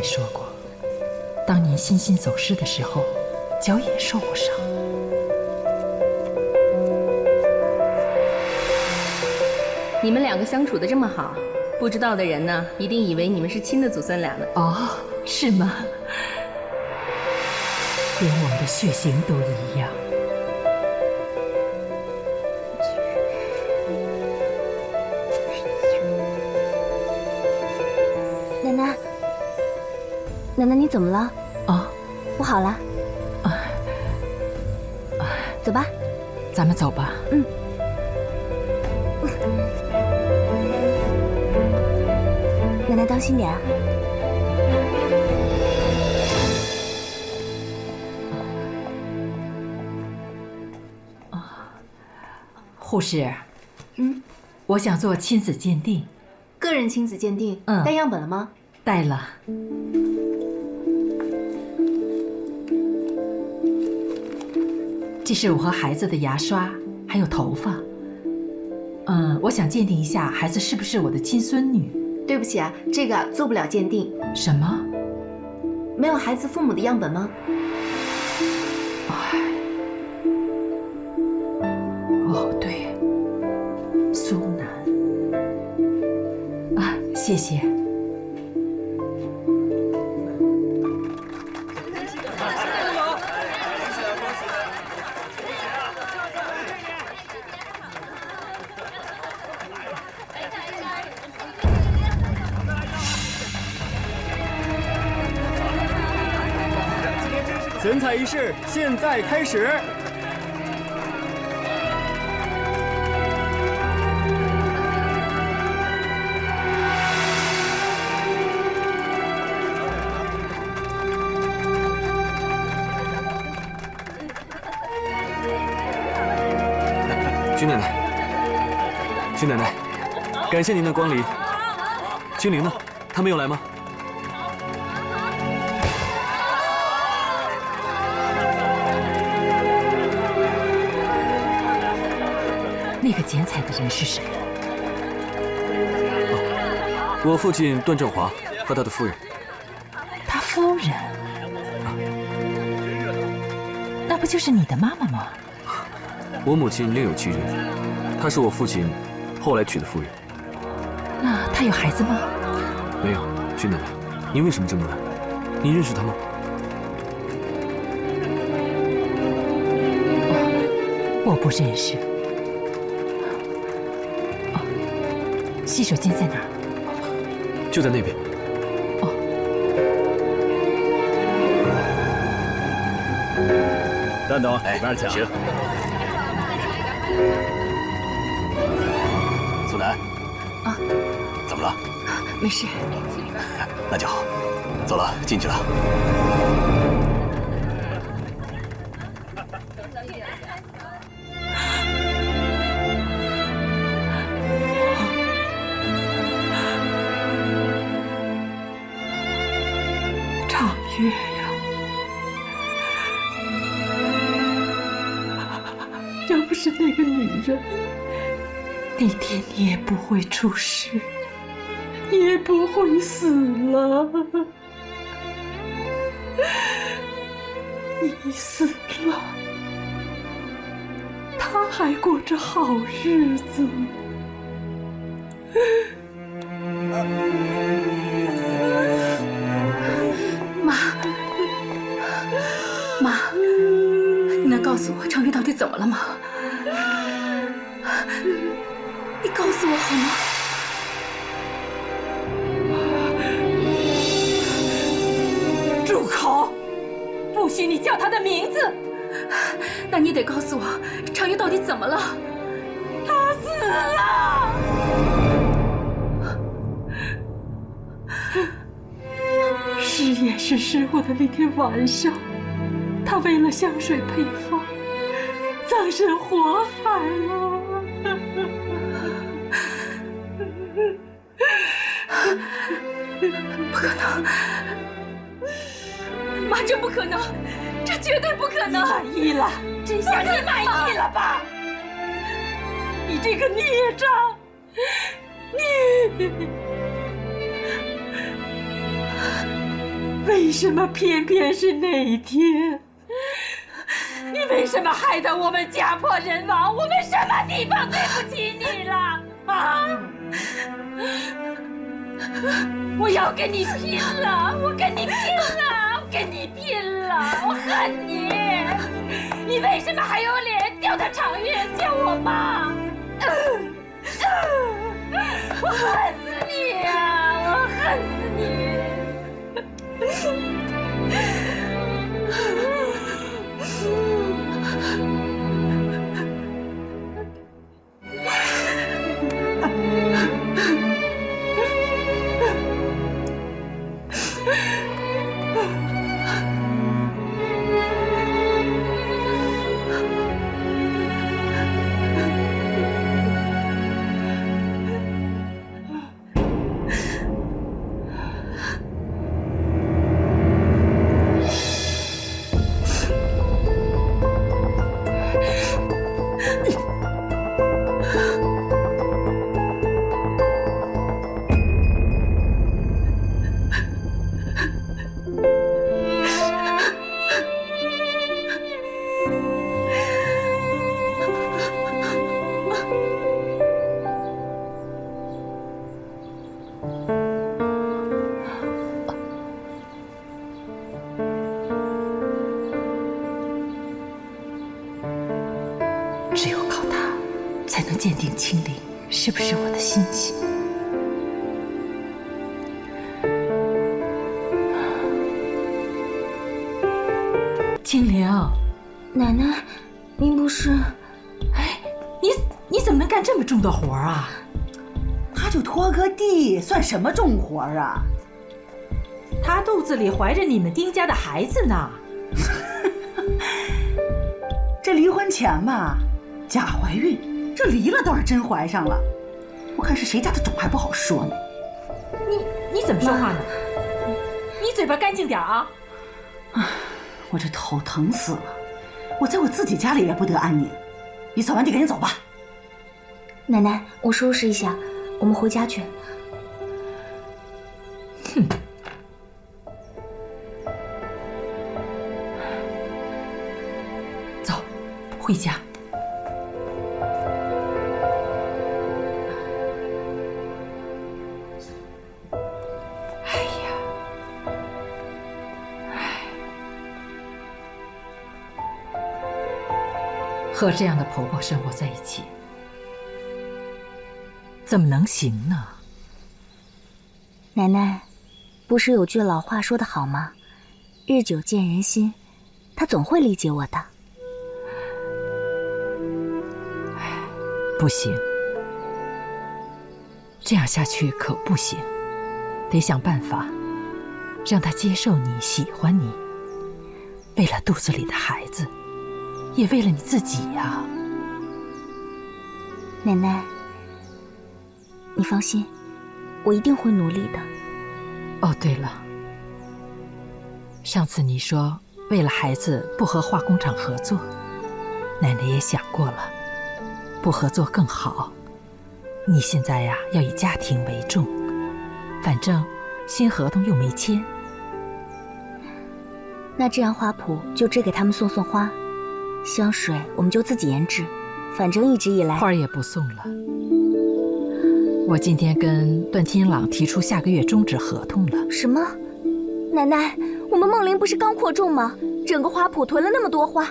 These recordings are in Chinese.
说过，当年欣欣走失的时候，脚也受过伤。你们两个相处的这么好，不知道的人呢，一定以为你们是亲的祖孙俩呢。哦，是吗？连我们的血型都一样。奶奶，奶奶，你怎么了？哦，不好了。走吧。咱们走吧。嗯。奶奶当心点啊。护士，我想做亲子鉴定。个人亲子鉴定，带样本了吗？带了。这是我和孩子的牙刷，还有头发。我想鉴定一下孩子是不是我的亲孙女。对不起啊，这个做不了鉴定。什么？没有孩子父母的样本吗？哦，对，苏南。啊，谢谢。选彩仪式现在开始。徐奶奶，徐奶奶，感谢您的光临。青灵呢？她没有来吗？那个剪彩的人是谁？我父亲段振华和他的夫人。他夫人？那不就是你的妈妈吗？我母亲另有其人，她是我父亲后来娶的夫人。那她有孩子吗？没有。徐奶奶，您为什么这么问？您认识她吗？我不认识。洗手间在哪儿？就在那边。蛋总，里边请。行。苏南。啊。怎么了？没事。那就好。走了，进去了。月呀，要不是那个女人，那天你也不会出事，也不会死了。你死了，他还过着好日子。妈，你能告诉我程玉到底怎么了吗？你告诉我好吗？住口！不许你叫他的名字。那你得告诉我程玉到底怎么了？他死了。实验室失火的那天晚上，他为了香水配方，葬身火海了。不可能，妈，这不可能，这绝对不可能！满意了，这下你满意了吧？你这个孽障，你为什么偏偏是那一天？你为什么害得我们家破人亡？我们什么地方对不起你了啊？我要跟你拼了！我跟你拼了！我跟你拼了！我恨你！你为什么还有脸调到长院叫我妈？我恨死你呀！我恨死你！只有靠它，才能鉴定青灵是不是我的心情。青灵，奶奶，您不是……哎，你怎么能干这么重的活啊？他就拖个地，算什么重活啊？她肚子里怀着你们丁家的孩子呢。这离婚前嘛，假怀孕，这离了倒是真怀上了。我看是谁家的种还不好说呢。你怎么说话呢？你嘴巴干净点啊！我这头疼死了，我在我自己家里也不得安宁。你扫完地赶紧走吧。奶奶，我收拾一下，我们回家去。哼。走，回家。哎呀，和这样的婆婆生活在一起，怎么能行呢？奶奶，不是有句老话说得好吗？日久见人心，她总会理解我的。不行，这样下去可不行，得想办法让她接受你、喜欢你。为了肚子里的孩子，也为了你自己呀。奶奶，你放心，我一定会努力的。哦，对了，上次你说为了孩子不和化工厂合作，奶奶也想过了，不合作更好。你现在呀，要以家庭为重，反正新合同又没签。那这样花圃就只给他们送送花，香水我们就自己研制，反正一直以来花也不送了。我今天跟段天朗提出下个月终止合同了。什么？奶奶，我们梦玲不是刚扩种吗？整个花圃囤了那么多花。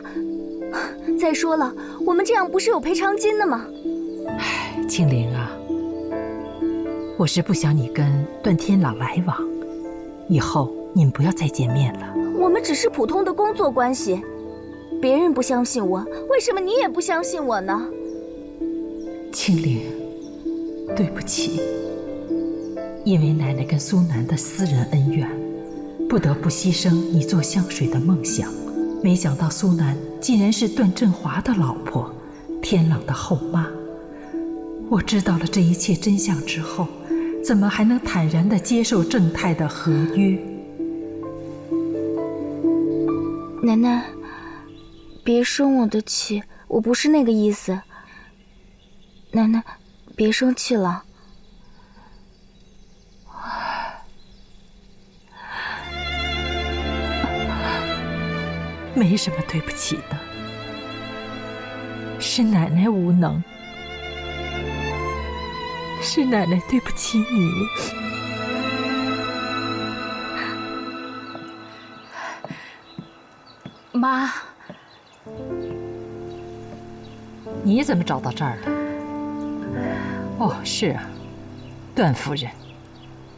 再说了，我们这样不是有赔偿金的吗？唉，青灵啊，我是不想你跟段天朗来往，以后你们不要再见面了。我们只是普通的工作关系，别人不相信我，为什么你也不相信我呢？青灵，对不起，因为奶奶跟苏南的私人恩怨，不得不牺牲你做香水的梦想。没想到苏南竟然是段振华的老婆，天朗的后妈。我知道了这一切真相之后，怎么还能坦然地接受正泰的合约？奶奶，别生我的气，我不是那个意思。奶奶，别生气了。没什么对不起的，是奶奶无能，是奶奶对不起你。妈，你怎么找到这儿了？哦，是啊，段夫人，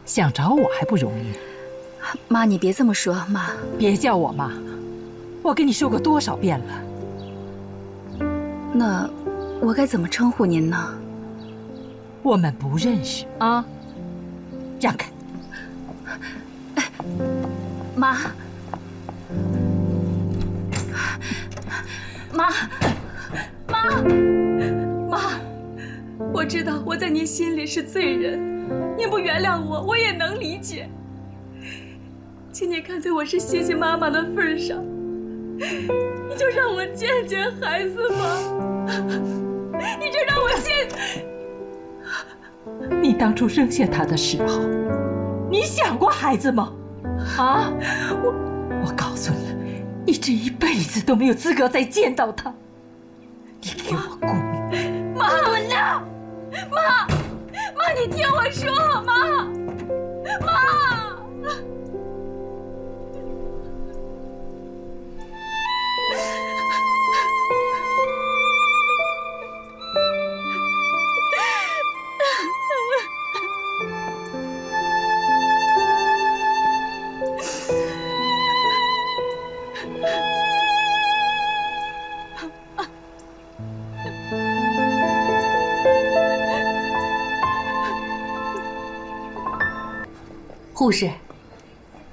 想找我还不容易。妈，你别这么说，妈。别叫我妈，我跟你说过多少遍了。那我该怎么称呼您呢？我们不认识啊，让开。妈，妈，妈，我知道我在您心里是罪人，您不原谅我，我也能理解。请你看在我是谢谢妈妈的份上，你就让我见见孩子吧，你就让我见。你当初扔下他的时候，你想过孩子吗？啊，我告诉你，你这一辈子都没有资格再见到他。你给我滚！妈，滚呐！妈，你听我说，妈。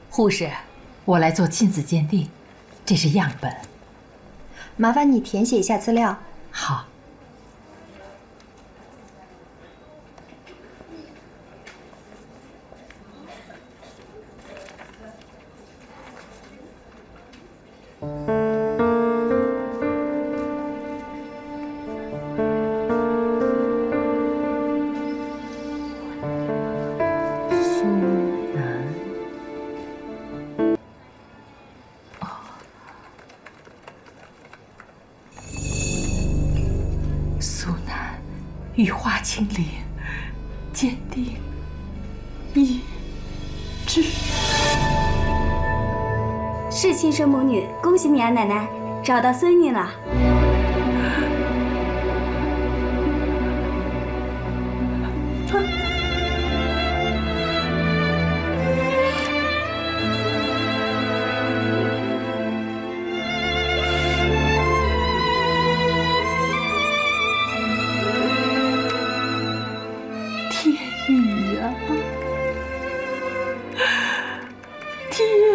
护士，我来做亲子鉴定，这是样本。麻烦你填写一下资料。好。苏南，羽化清零，鉴定一致。是亲生母女，恭喜你啊，奶奶，找到孙女了。天意呀，天意！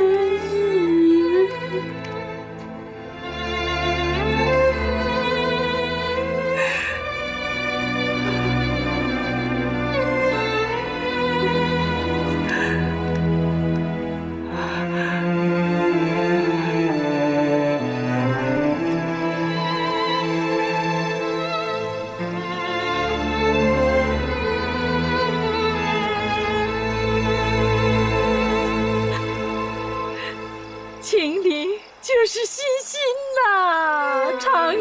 秦岭就是欣欣呐，长月。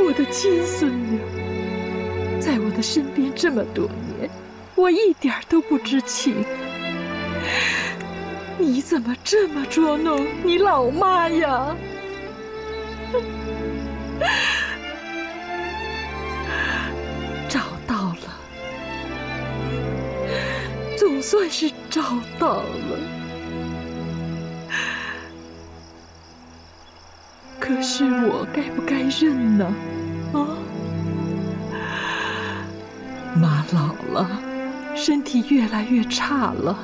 我的亲孙女，在我的身边这么多年，我一点都不知情。你怎么这么捉弄你老妈呀？找到了，总算是找到了。可是我该不该认呢？啊，妈老了，身体越来越差了，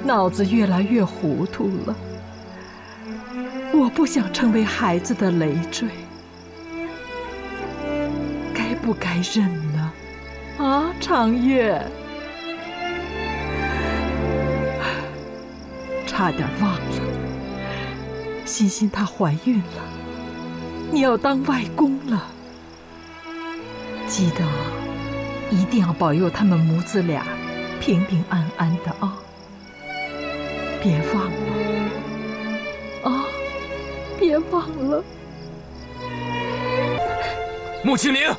脑子越来越糊涂了。我不想成为孩子的累赘，该不该认呢？啊，长月，差点忘了，欣欣她怀孕了，你要当外公了，记得一定要保佑他们母子俩平平安安的啊，别忘了啊，别忘了。穆清灵，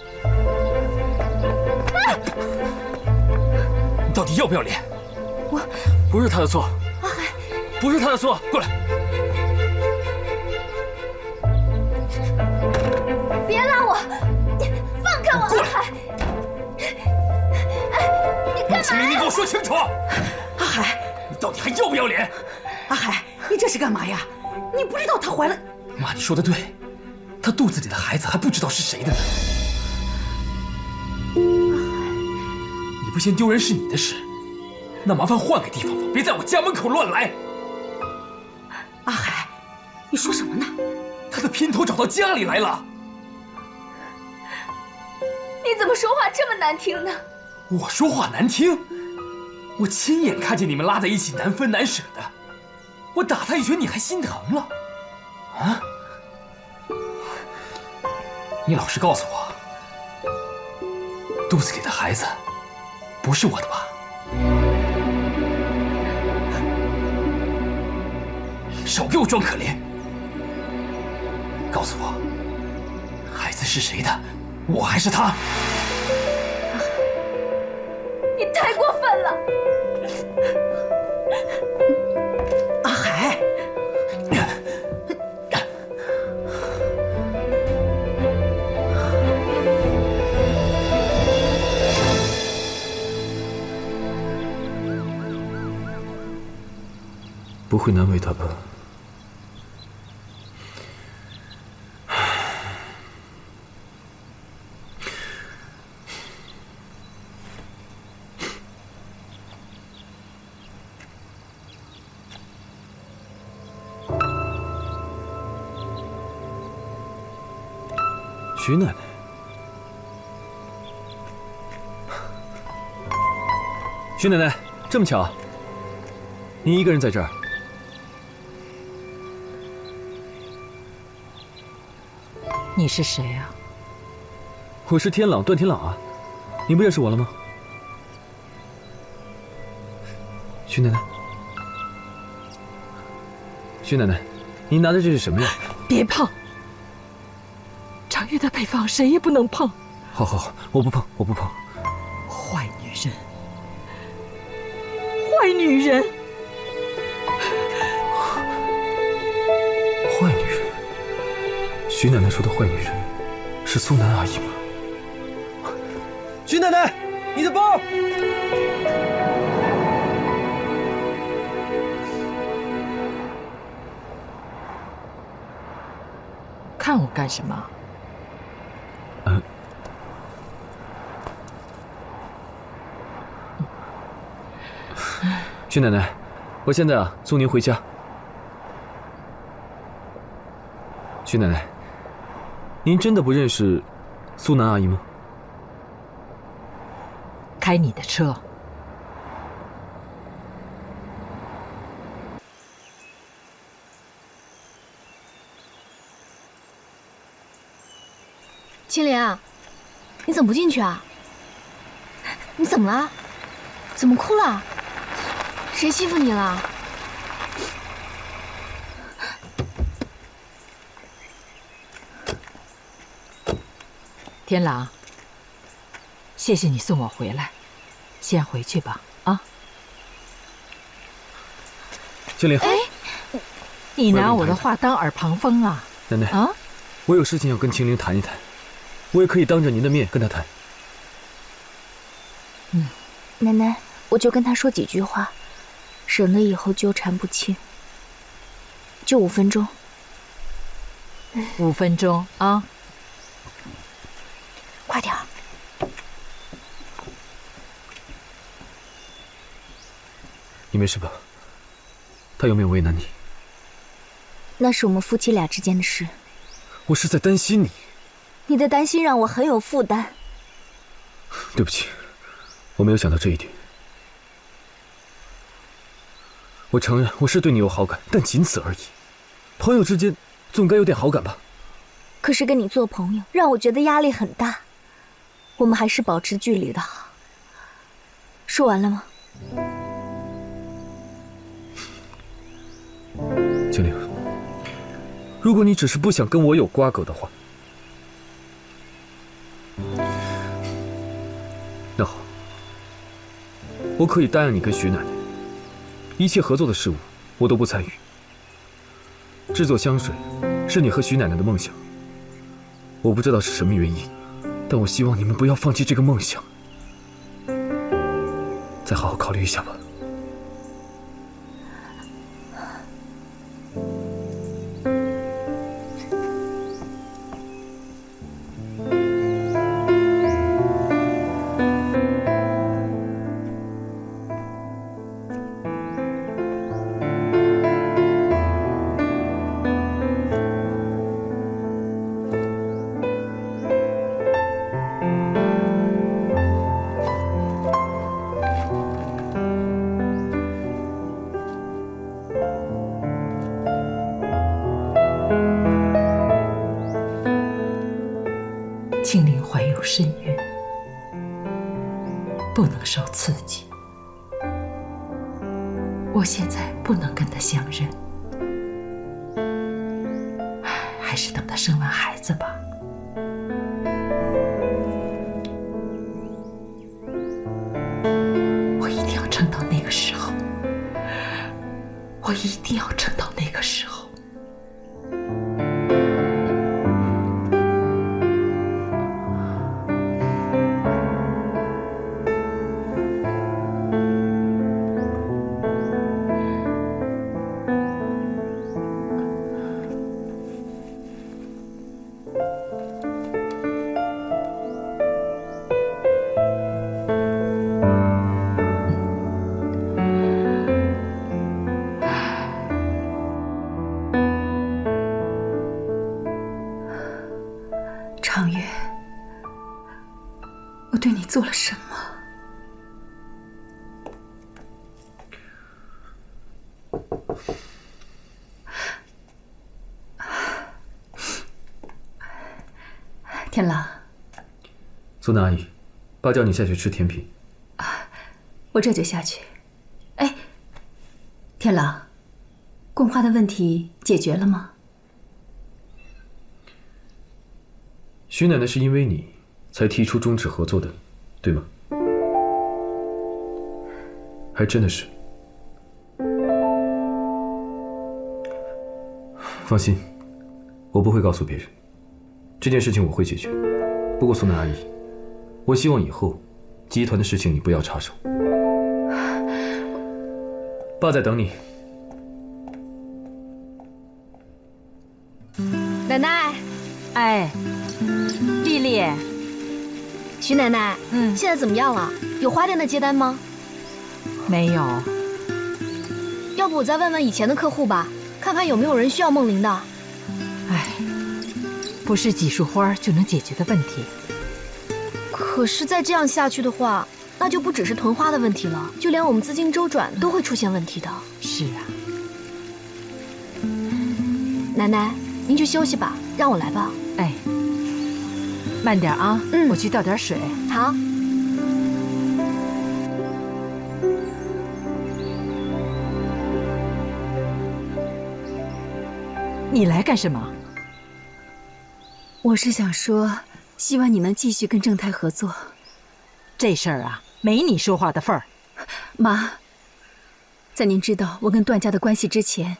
你到底要不要脸？我不是他的错，阿海，不是他的错，过来。别拉我，放开我，阿海！你干嘛？清灵，你给我说清楚！阿海，你到底还要不要脸？阿海，你这是干嘛呀？你不知道她怀了？妈，你说的对，她肚子里的孩子还不知道是谁的呢。你不嫌丢人是你的事，那麻烦换个地方吧，别在我家门口乱来。阿海，你说什么呢？他的姘头找到家里来了。你怎么说话这么难听呢？我说话难听？我亲眼看见你们拉在一起难分难舍的，我打他一拳你还心疼了？啊？你老实告诉我，肚子里的孩子不是我的吧？少给我装可怜！告诉我，孩子是谁的？我还是他？你太过分了，阿海。不会难为他吧？徐奶奶，徐奶奶，这么巧，您一个人在这儿？你是谁啊？我是天朗，段天朗啊，你不认识我了吗？徐奶奶，徐奶奶，您拿的这是什么呀？别碰！长月的配方谁也不能碰。好好好，我不碰，我不碰。坏女人，坏女人，坏女人。徐奶奶说的坏女人，是苏南阿姨吗？徐奶奶，你的包！看我干什么？徐奶奶，我现在送您回家。徐奶奶，您真的不认识苏南阿姨吗？开你的车。青莲，你怎么不进去啊？你怎么了？怎么哭了？谁欺负你了？天朗，谢谢你送我回来，先回去吧，啊。青灵，你拿我的话当耳旁风啊？奶奶啊，我有事情要跟青灵谈一谈，我也可以当着您的面跟她谈。奶奶，我就跟他说几句话，省得以后纠缠不清。就5分钟。5分钟啊，快点儿。你没事吧？他有没有为难你？那是我们夫妻俩之间的事。我是在担心你。你的担心让我很有负担。对不起，我没有想到这一点。我承认我是对你有好感，但仅此而已。朋友之间总该有点好感吧？可是跟你做朋友，让我觉得压力很大。我们还是保持距离的好。说完了吗？精灵，如果你只是不想跟我有瓜葛的话，那好，我可以答应你跟徐奶奶，一切合作的事物我都不参与。制作香水是你和徐奶奶的梦想，我不知道是什么原因，但我希望你们不要放弃这个梦想，再好好考虑一下吧。青灵怀有身孕，不能受刺激。我现在不能跟她相认，还是等她生完孩子吧。我一定要撑到那个时候，我一定要撑到那个时候。长月，我对你做了什么？天狼，苏娜阿姨，爸叫你下去吃甜品。我这就下去。哎，天狼，供花的问题解决了吗？徐奶奶是因为你才提出终止合作的，对吗？还真的是。放心，我不会告诉别人，这件事情我会解决。不过苏娜阿姨，我希望以后集团的事情你不要插手。爸在等你。奶奶，哎，丽丽，徐奶奶，现在怎么样了？有花店的接单吗？没有。要不我再问问以前的客户吧，看看有没有人需要梦玲的。哎，不是几束花就能解决的问题。可是再这样下去的话，那就不只是囤花的问题了，就连我们资金周转都会出现问题的。是啊。奶奶，您去休息吧，让我来吧。哎，慢点啊，我去倒点水。好。你来干什么？我是想说，希望你能继续跟正太合作。这事儿啊，没你说话的份儿。妈，在您知道我跟段家的关系之前，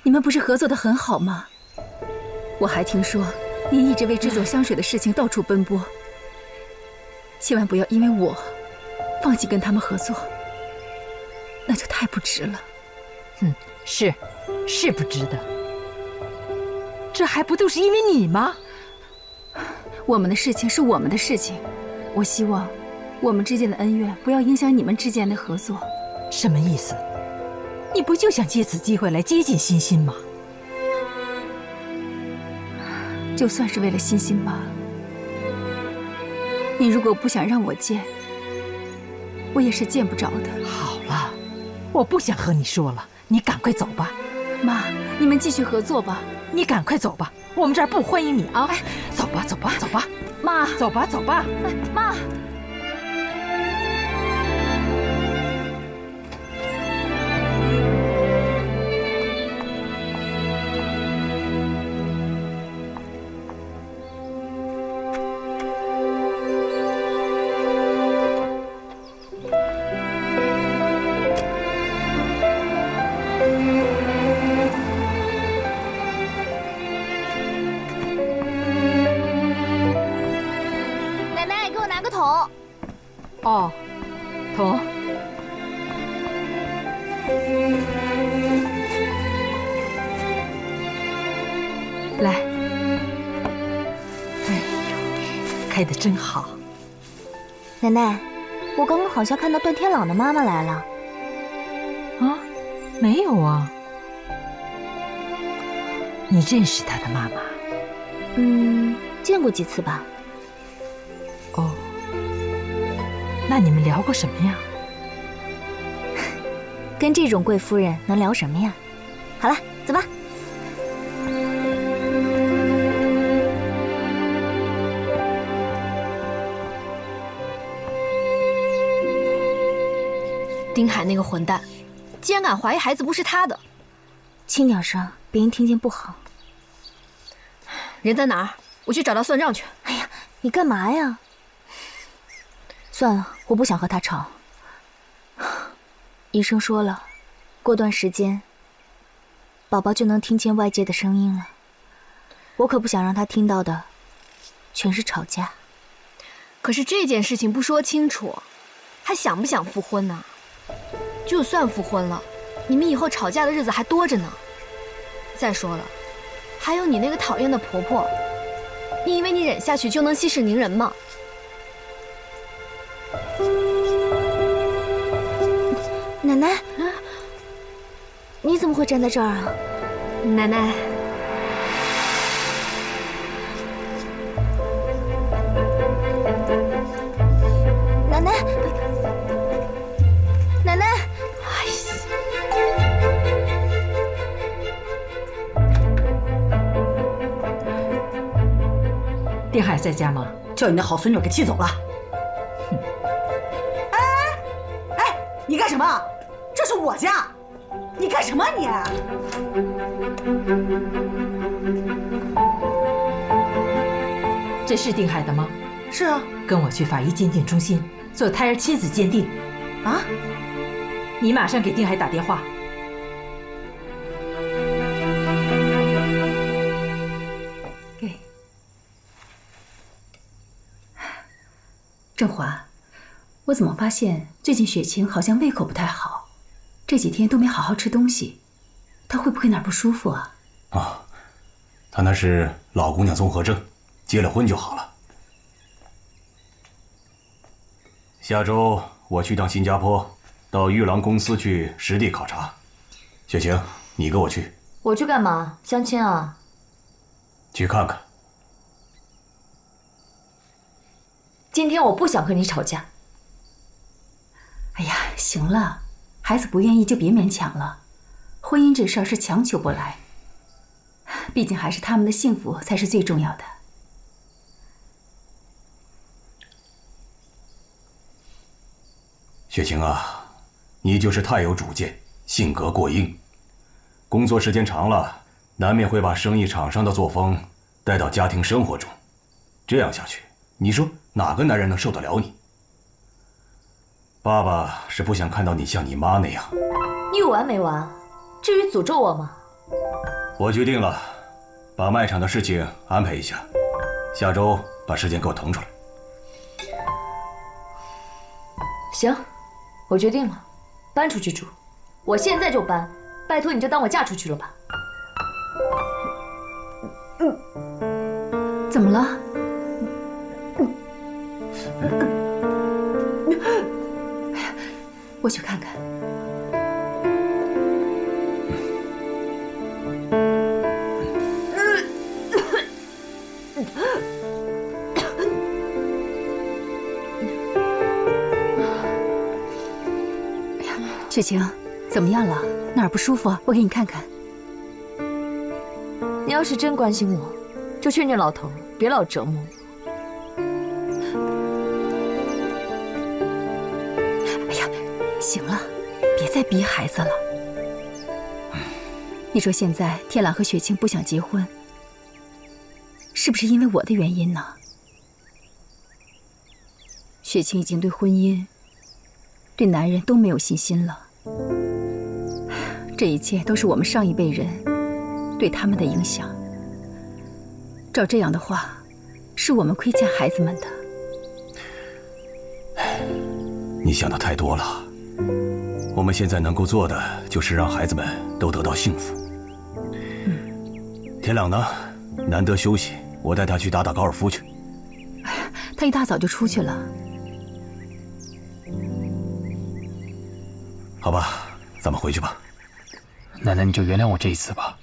你们不是合作得很好吗？我还听说您一直为制作香水的事情到处奔波，千万不要因为我放弃跟他们合作，那就太不值了。是不值得。这还不都是因为你吗？我们的事情是我们的事情，我希望我们之间的恩怨不要影响你们之间的合作。什么意思？你不就想借此机会来接近欣欣吗？就算是为了欣欣吧。你如果不想让我见，我也是见不着的。好了，我不想和你说了，你赶快走吧。妈，你们继续合作吧。你赶快走吧，我们这儿不欢迎你啊！走吧，走吧，走吧，妈，走吧，走吧。妈。哦，彤，来，哎呦，开得真好。奶奶，我刚刚好像看到段天朗的妈妈来了。啊，没有啊。你认识他的妈妈？见过几次吧。哦，那你们聊过什么呀？跟这种贵夫人能聊什么呀？好了，走吧。丁海那个混蛋，竟然敢怀疑孩子不是他的。轻点声，别人听见不好。人在哪儿？我去找他算账去。哎呀，你干嘛呀？算了，我不想和他吵。医生说了，过段时间，宝宝就能听见外界的声音了。我可不想让他听到的，全是吵架。可是这件事情不说清楚，还想不想复婚呢？就算复婚了，你们以后吵架的日子还多着呢。再说了，还有你那个讨厌的婆婆，你以为你忍下去就能息事宁人吗？奶奶，你怎么会站在这儿啊？奶奶，奶奶，奶奶，哎呀！丁海在家吗？叫你那好孙女给气走了。哎，你干什么？这是我家，你干什么你？这是丁海的吗？是啊。跟我去法医鉴定中心做胎儿亲子鉴定。啊？你马上给丁海打电话。给。振华，我怎么发现最近雪晴好像胃口不太好，这几天都没好好吃东西，她会不会哪儿不舒服啊？啊，她那是老姑娘综合症，结了婚就好了。下周我去趟新加坡，到玉郎公司去实地考察。雪晴，你跟我去。我去干嘛？相亲啊？去看看。今天我不想和你吵架。哎呀，行了，孩子不愿意就别勉强了，婚姻这事儿是强求不来，毕竟还是他们的幸福才是最重要的。雪晴啊，你就是太有主见，性格过硬，工作时间长了，难免会把生意场上的作风带到家庭生活中，这样下去，你说哪个男人能受得了你？爸爸是不想看到你像你妈那样。你有完没完？至于诅咒我吗？我决定了，把卖场的事情安排一下，下周把时间给我腾出来。行，我决定了，搬出去住，我现在就搬，拜托你就当我嫁出去了吧。怎么了？我去看看。雪晴，怎么样了？哪儿不舒服？我给你看看。你要是真关心我，就劝劝老头，别老折磨我。哎呀，行了，别再逼孩子了。你说现在天朗和雪晴不想结婚，是不是因为我的原因呢？雪晴已经对婚姻、对男人都没有信心了。这一切都是我们上一辈人对他们的影响。照这样的话，是我们亏欠孩子们的。你想的太多了。我们现在能够做的就是让孩子们都得到幸福。天朗呢？难得休息，我带他去打打高尔夫去。他一大早就出去了。好吧，咱们回去吧。奶奶，你就原谅我这一次吧，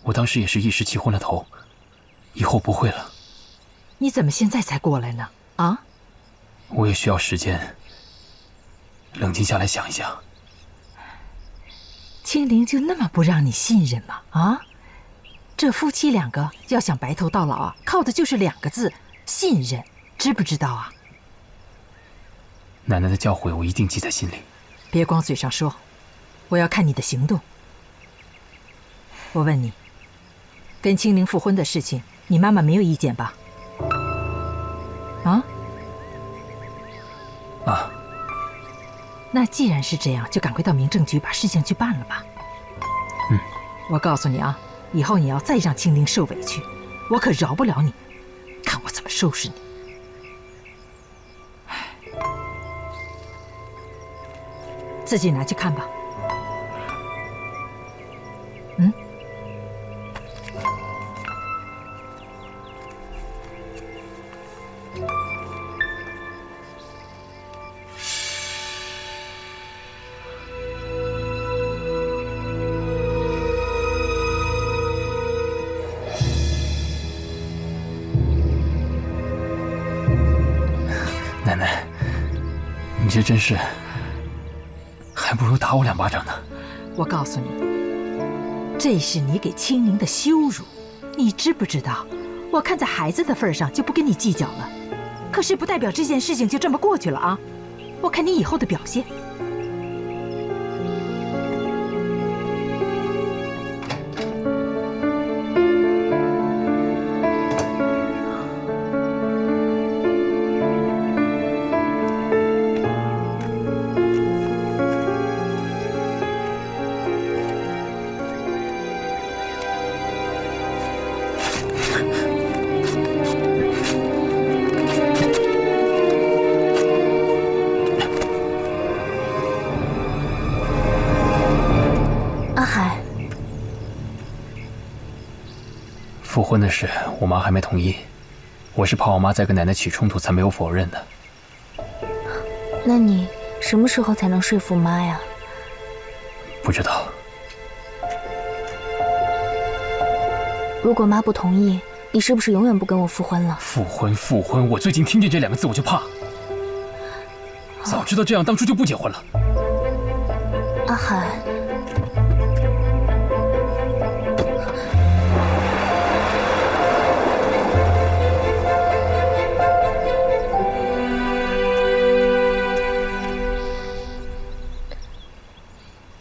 我当时也是一时气昏了头，以后不会了。你怎么现在才过来呢？啊？我也需要时间冷静下来想一想。青灵就那么不让你信任吗？啊？这夫妻两个要想白头到老啊，靠的就是2个字：信任，知不知道啊？奶奶的教诲我一定记在心里。别光嘴上说，我要看你的行动。我问你，跟青灵复婚的事情，你妈妈没有意见吧？啊？啊。那既然是这样，就赶快到民政局把事情去办了吧。我告诉你啊，以后你要再让青灵受委屈，我可饶不了你，看我怎么收拾你。自己拿去看吧。奶奶，你这真是，还不如打我2巴掌呢。我告诉你，这是你给青灵的羞辱，你知不知道？我看在孩子的份上就不跟你计较了，可是不代表这件事情就这么过去了啊！我看你以后的表现。复婚的事，我妈还没同意，我是怕我妈再跟奶奶起冲突，才没有否认的。那你什么时候才能说服妈呀？不知道。如果妈不同意，你是不是永远不跟我复婚了？复婚，我最近听见这2个字我就怕。早知道这样，当初就不结婚了。阿海。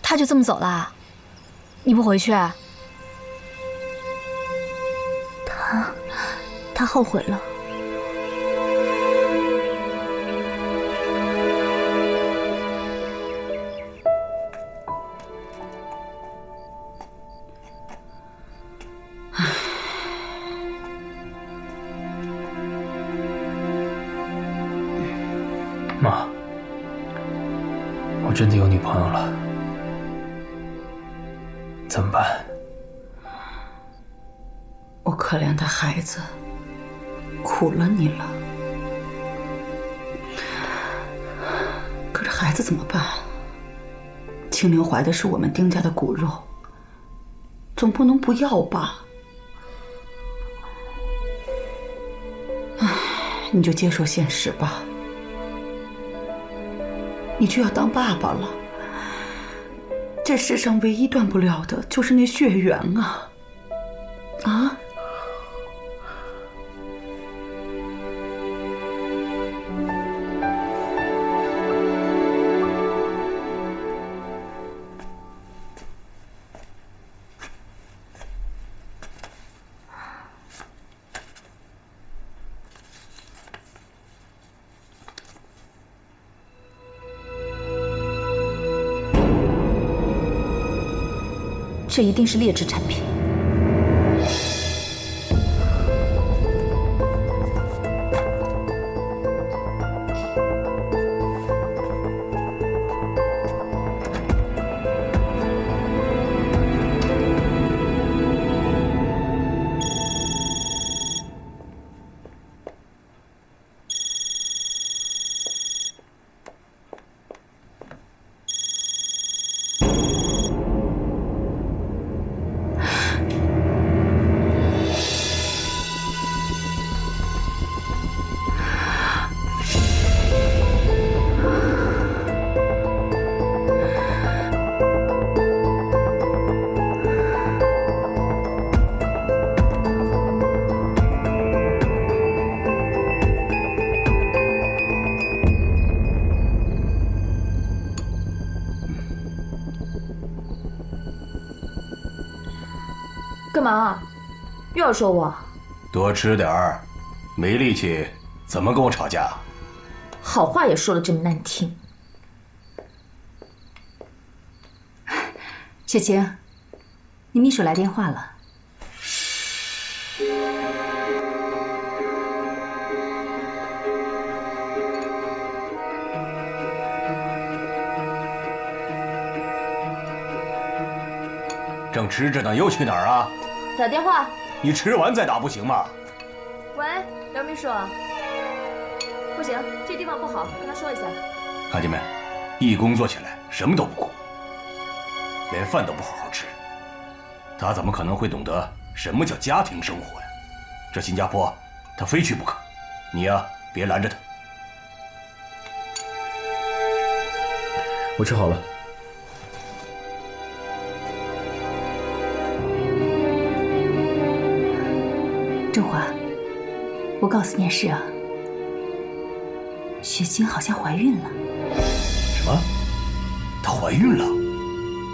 他就这么走了？你不回去？他后悔了。妈，我真的有女朋友了。怎么办？我可怜的孩子，苦了你了。可是孩子怎么办？青灵怀的是我们丁家的骨肉，总不能不要吧？唉，你就接受现实吧。你就要当爸爸了。这世上唯一断不了的就是那血缘啊！啊！这一定是劣质产品。干嘛？又要说我？多吃点儿，没力气怎么跟我吵架？好话也说得这么难听。雪晴，你秘书来电话了。正吃着呢，又去哪儿啊？打电话。你吃完再打不行吗？喂，刘秘书。不行，这地方不好，跟他说一下。看见没？一工作起来什么都不顾，连饭都不好好吃。他怎么可能会懂得什么叫家庭生活呀？这新加坡，他非去不可。你呀，别拦着他。我吃好了。周华，我告诉你件事啊，雪晴好像怀孕了。什么？她怀孕了？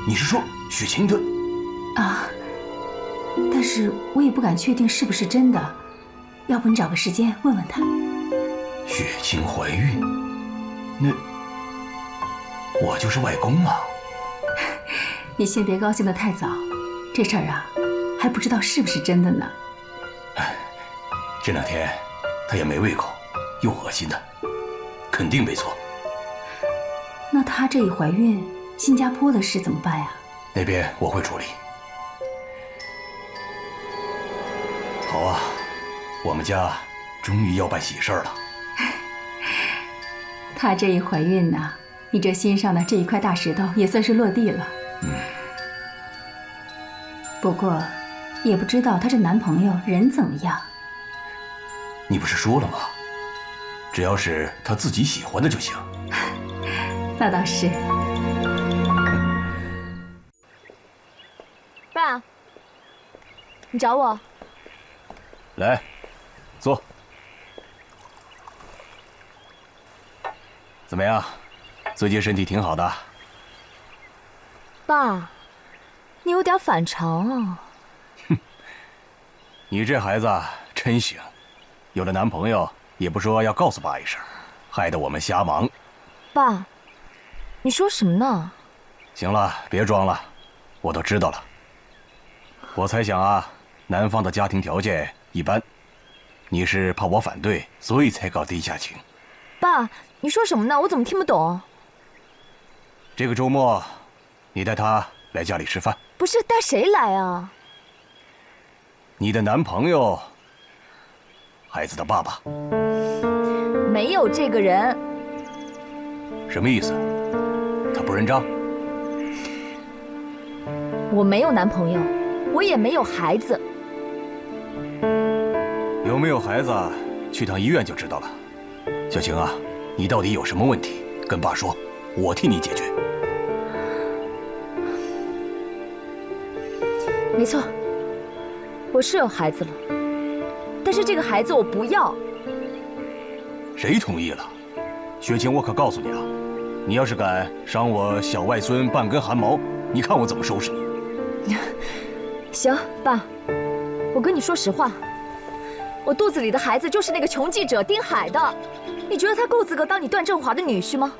你是说雪晴的？啊，但是我也不敢确定是不是真的，要不你找个时间问问她。雪晴怀孕？那我就是外公啊。你先别高兴得太早，这事儿啊，还不知道是不是真的呢。这两天他也没胃口，又恶心的，肯定没错。那她这一怀孕，新加坡的事怎么办呀？那边我会处理。好啊，我们家终于要办喜事儿了。她这一怀孕呢，你这心上的这一块大石头也算是落地了。不过，也不知道她这男朋友人怎么样。你不是说了吗？只要是她自己喜欢的就行。那倒是。爸，你找我？来，坐。怎么样？最近身体挺好的。爸，你有点反常啊。哼，你这孩子真行，有了男朋友也不说要告诉爸一声，害得我们瞎忙。爸，你说什么呢？行了，别装了，我都知道了。我猜想啊，男方的家庭条件一般，你是怕我反对，所以才搞地下情。爸，你说什么呢？我怎么听不懂？这个周末，你带他来家里吃饭。不是，带谁来啊？你的男朋友，孩子的爸爸。没有这个人。什么意思？他不认账？我没有男朋友，我也没有孩子。有没有孩子，去趟医院就知道了。小晴啊，你到底有什么问题？跟爸说，我替你解决。没错，我是有孩子了，但是这个孩子我不要。谁同意了？雪晴，我可告诉你啊，你要是敢伤我小外孙半根汗毛，你看我怎么收拾你。行，爸，我跟你说实话，我肚子里的孩子就是那个穷记者丁海的。你觉得他够资格当你段振华的女婿吗？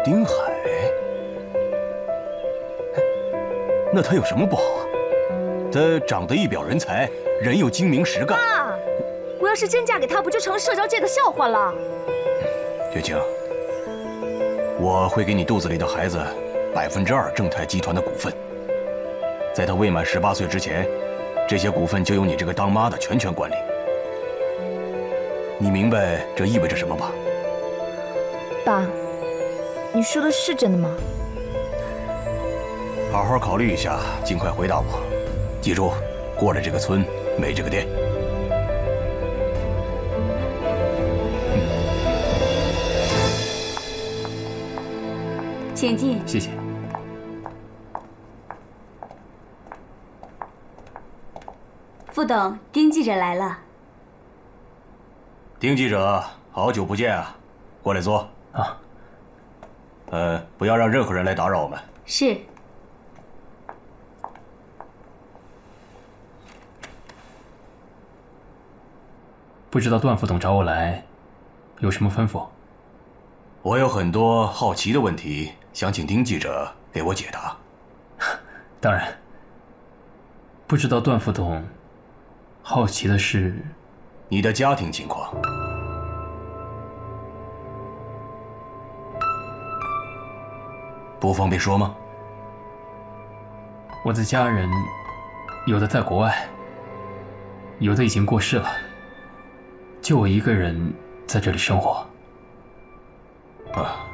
丁海？那他有什么不好啊？他长得一表人才，人又精明实干。爸，我要是真嫁给他，不就成了社交界的笑话了？雪晴，我会给你肚子里的孩子2%正泰集团的股份，在他未满18岁之前，这些股份就由你这个当妈的全权管理。你明白这意味着什么吧？爸，你说的是真的吗？好好考虑一下，尽快回答我。记住，过了这个村没这个店。请进。谢谢。副董，丁记者来了。丁记者，好久不见啊，过来坐啊。不要让任何人来打扰我们。是。不知道段副董找我来，有什么吩咐？我有很多好奇的问题，想请丁记者给我解答。当然。不知道段副董好奇的是你的家庭情况。不方便说吗？我的家人有的在国外，有的已经过世了，就我一个人在这里生活。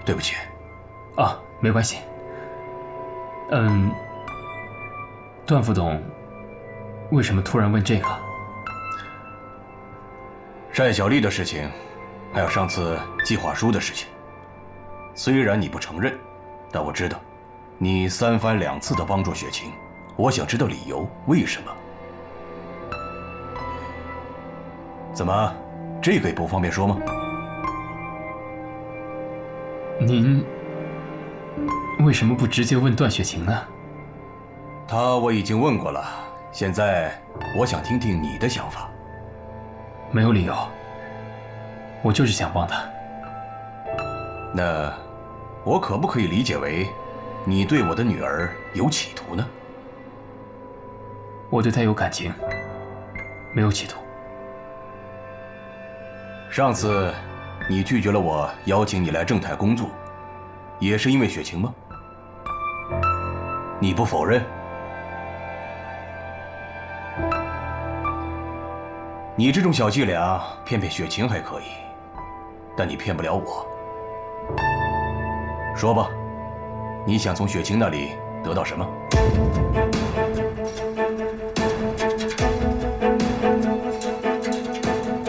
对不起。没关系。段副董为什么突然问这个？单小丽的事情，还有上次计划书的事情，虽然你不承认，但我知道你3番2次的帮助雪晴，我想知道理由，为什么？怎么，这个也不方便说吗？您为什么不直接问段雪晴呢？她我已经问过了，现在我想听听你的想法。没有理由，我就是想帮她。那我可不可以理解为你对我的女儿有企图呢？我对她有感情，没有企图。上次你拒绝了我邀请你来正泰工作，也是因为雪晴吗？你不否认？你这种小伎俩骗骗雪晴还可以，但你骗不了我。说吧，你想从雪晴那里得到什么？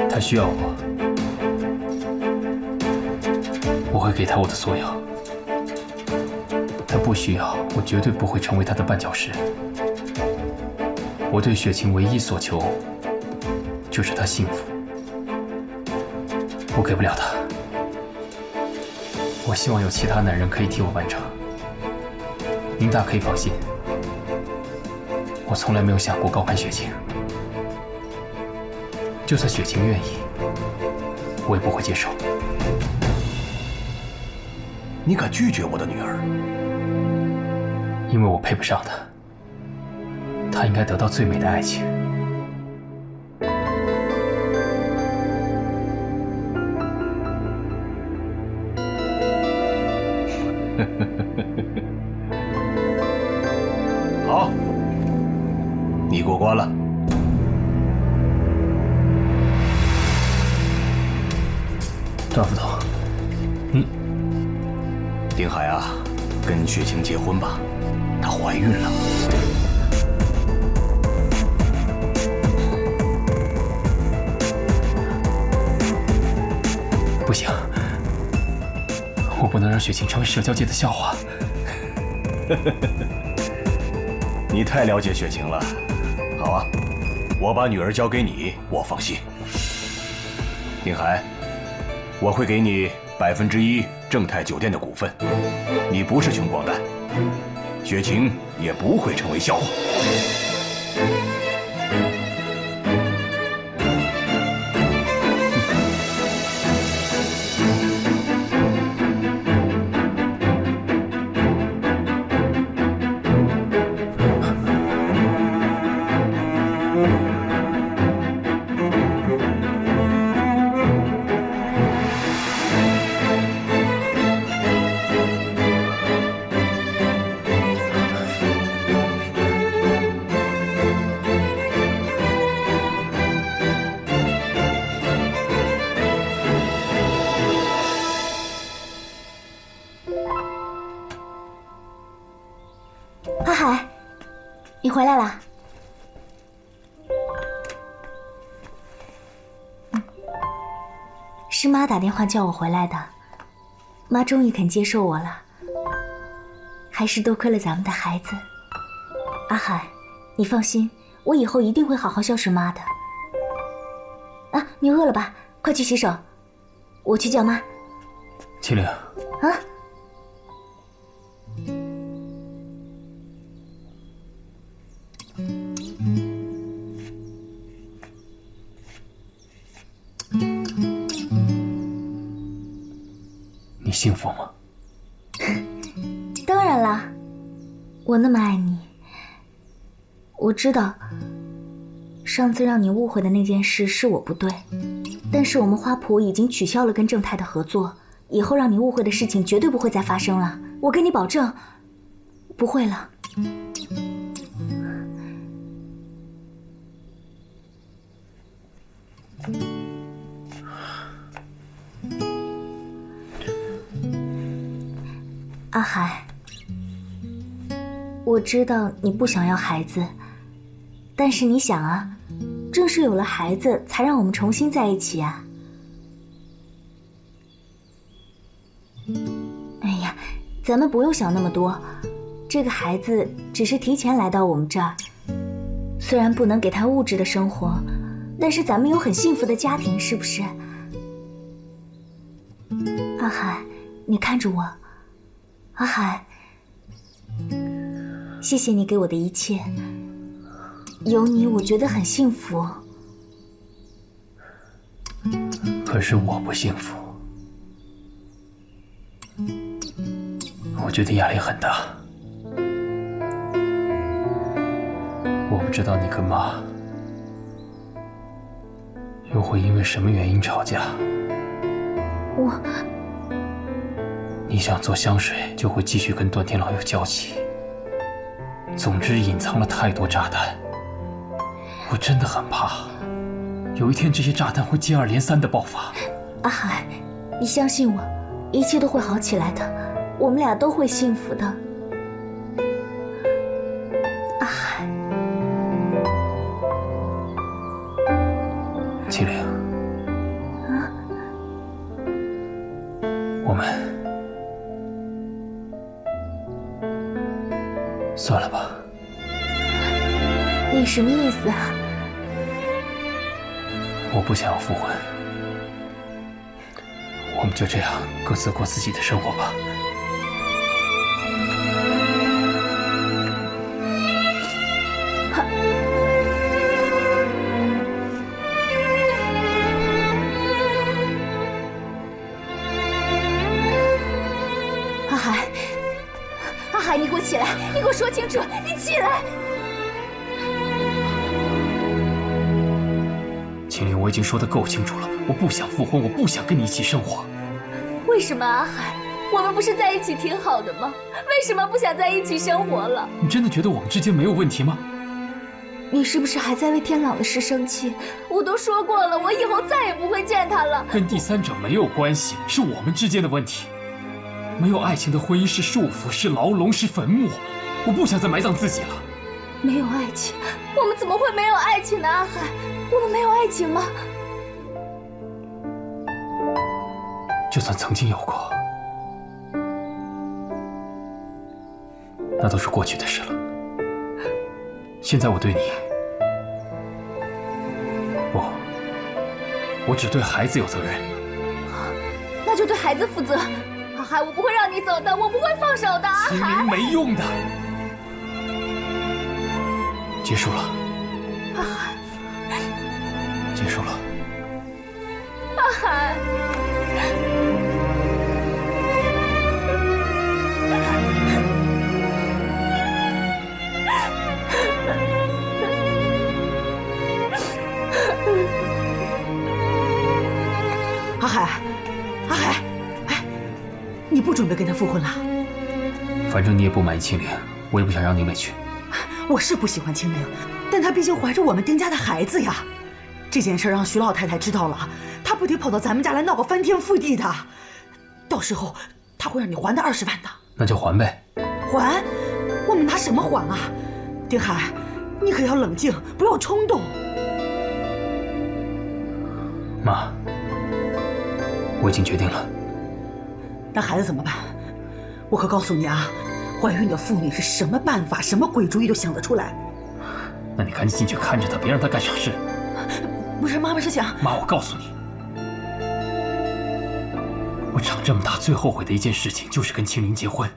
她需要我，我会给她我的所有。她不需要，我绝对不会成为她的绊脚石。我对雪晴唯一所求就是她幸福，我给不了她。我希望有其他男人可以替我完成。您大可以放心，我从来没有想过高攀雪晴。就算雪晴愿意，我也不会接受。你敢拒绝我的女儿？因为我配不上她，她应该得到最美的爱情。好，你过关了。段副董，你……丁海啊，跟雪晴结婚吧，她怀孕了。不行，我不能让雪晴成为社交界的笑话。你太了解雪晴了。好啊，我把女儿交给你，我放心。丁海，我会给你1%正泰酒店的股份，你不是穷光蛋，雪晴也不会成为笑话。阿海，你回来了。是妈打电话叫我回来的，妈终于肯接受我了，还是多亏了咱们的孩子。阿海，你放心，我以后一定会好好孝顺妈的。啊，你饿了吧？快去洗手，我去叫妈。秦岭。啊。幸福吗？当然啦，我那么爱你。我知道，上次让你误会的那件事是我不对，但是我们花圃已经取消了跟正太的合作，以后让你误会的事情绝对不会再发生了。我给你保证，不会了。阿海，我知道你不想要孩子，但是你想啊，正是有了孩子，才让我们重新在一起啊。哎呀，咱们不用想那么多，这个孩子只是提前来到我们这儿，虽然不能给他物质的生活，但是咱们有很幸福的家庭，是不是？阿海，你看着我。阿海，谢谢你给我的一切，有你我觉得很幸福。可是我不幸福，我觉得压力很大。我不知道你跟妈又会因为什么原因吵架。你想做香水，就会继续跟段天老有交集。总之，隐藏了太多炸弹，我真的很怕，有一天这些炸弹会接二连三的爆发。阿海，你相信我，一切都会好起来的，我们俩都会幸福的。阿海，秦岭，我们算了吧。你什么意思啊？我不想要复婚，我们就这样各自过自己的生活吧。阿海，阿海，你给我起来！你给我说清楚！你起来！秦岭，我已经说得够清楚了，我不想复婚，我不想跟你一起生活。为什么，阿海？我们不是在一起挺好的吗？为什么不想在一起生活了？你真的觉得我们之间没有问题吗？你是不是还在为天朗的事生气？我都说过了，我以后再也不会见他了。跟第三者没有关系，是我们之间的问题。没有爱情的婚姻是束缚，是牢笼，是坟墓。我不想再埋葬自己了。没有爱情，我们怎么会没有爱情呢？阿海，我们没有爱情吗？就算曾经有过，那都是过去的事了。现在我对你，不，我只对孩子有责任。那就对孩子负责。阿海，我不会让你走的，我不会放手的。阿海，秦明，没用的，结束了。阿海，结束了。阿海。阿海，阿海，哎，你不准备跟他复婚了？反正你也不满意青灵，我也不想让你委屈。我是不喜欢青灵，但她毕竟怀着我们丁家的孩子呀。这件事让徐老太太知道了，她不得跑到咱们家来闹个翻天覆地的。到时候她会让你还他20万的。那就还呗。还？我们拿什么还啊？丁海，你可要冷静，不要冲动。妈，我已经决定了。那孩子怎么办？我可告诉你啊，怀孕的妇女是什么办法、什么鬼主意都想得出来。那你赶紧进去看着她，别让她干傻事。不是，妈妈是想……妈，我告诉你，我长这么大最后悔的一件事情就是跟青灵结婚。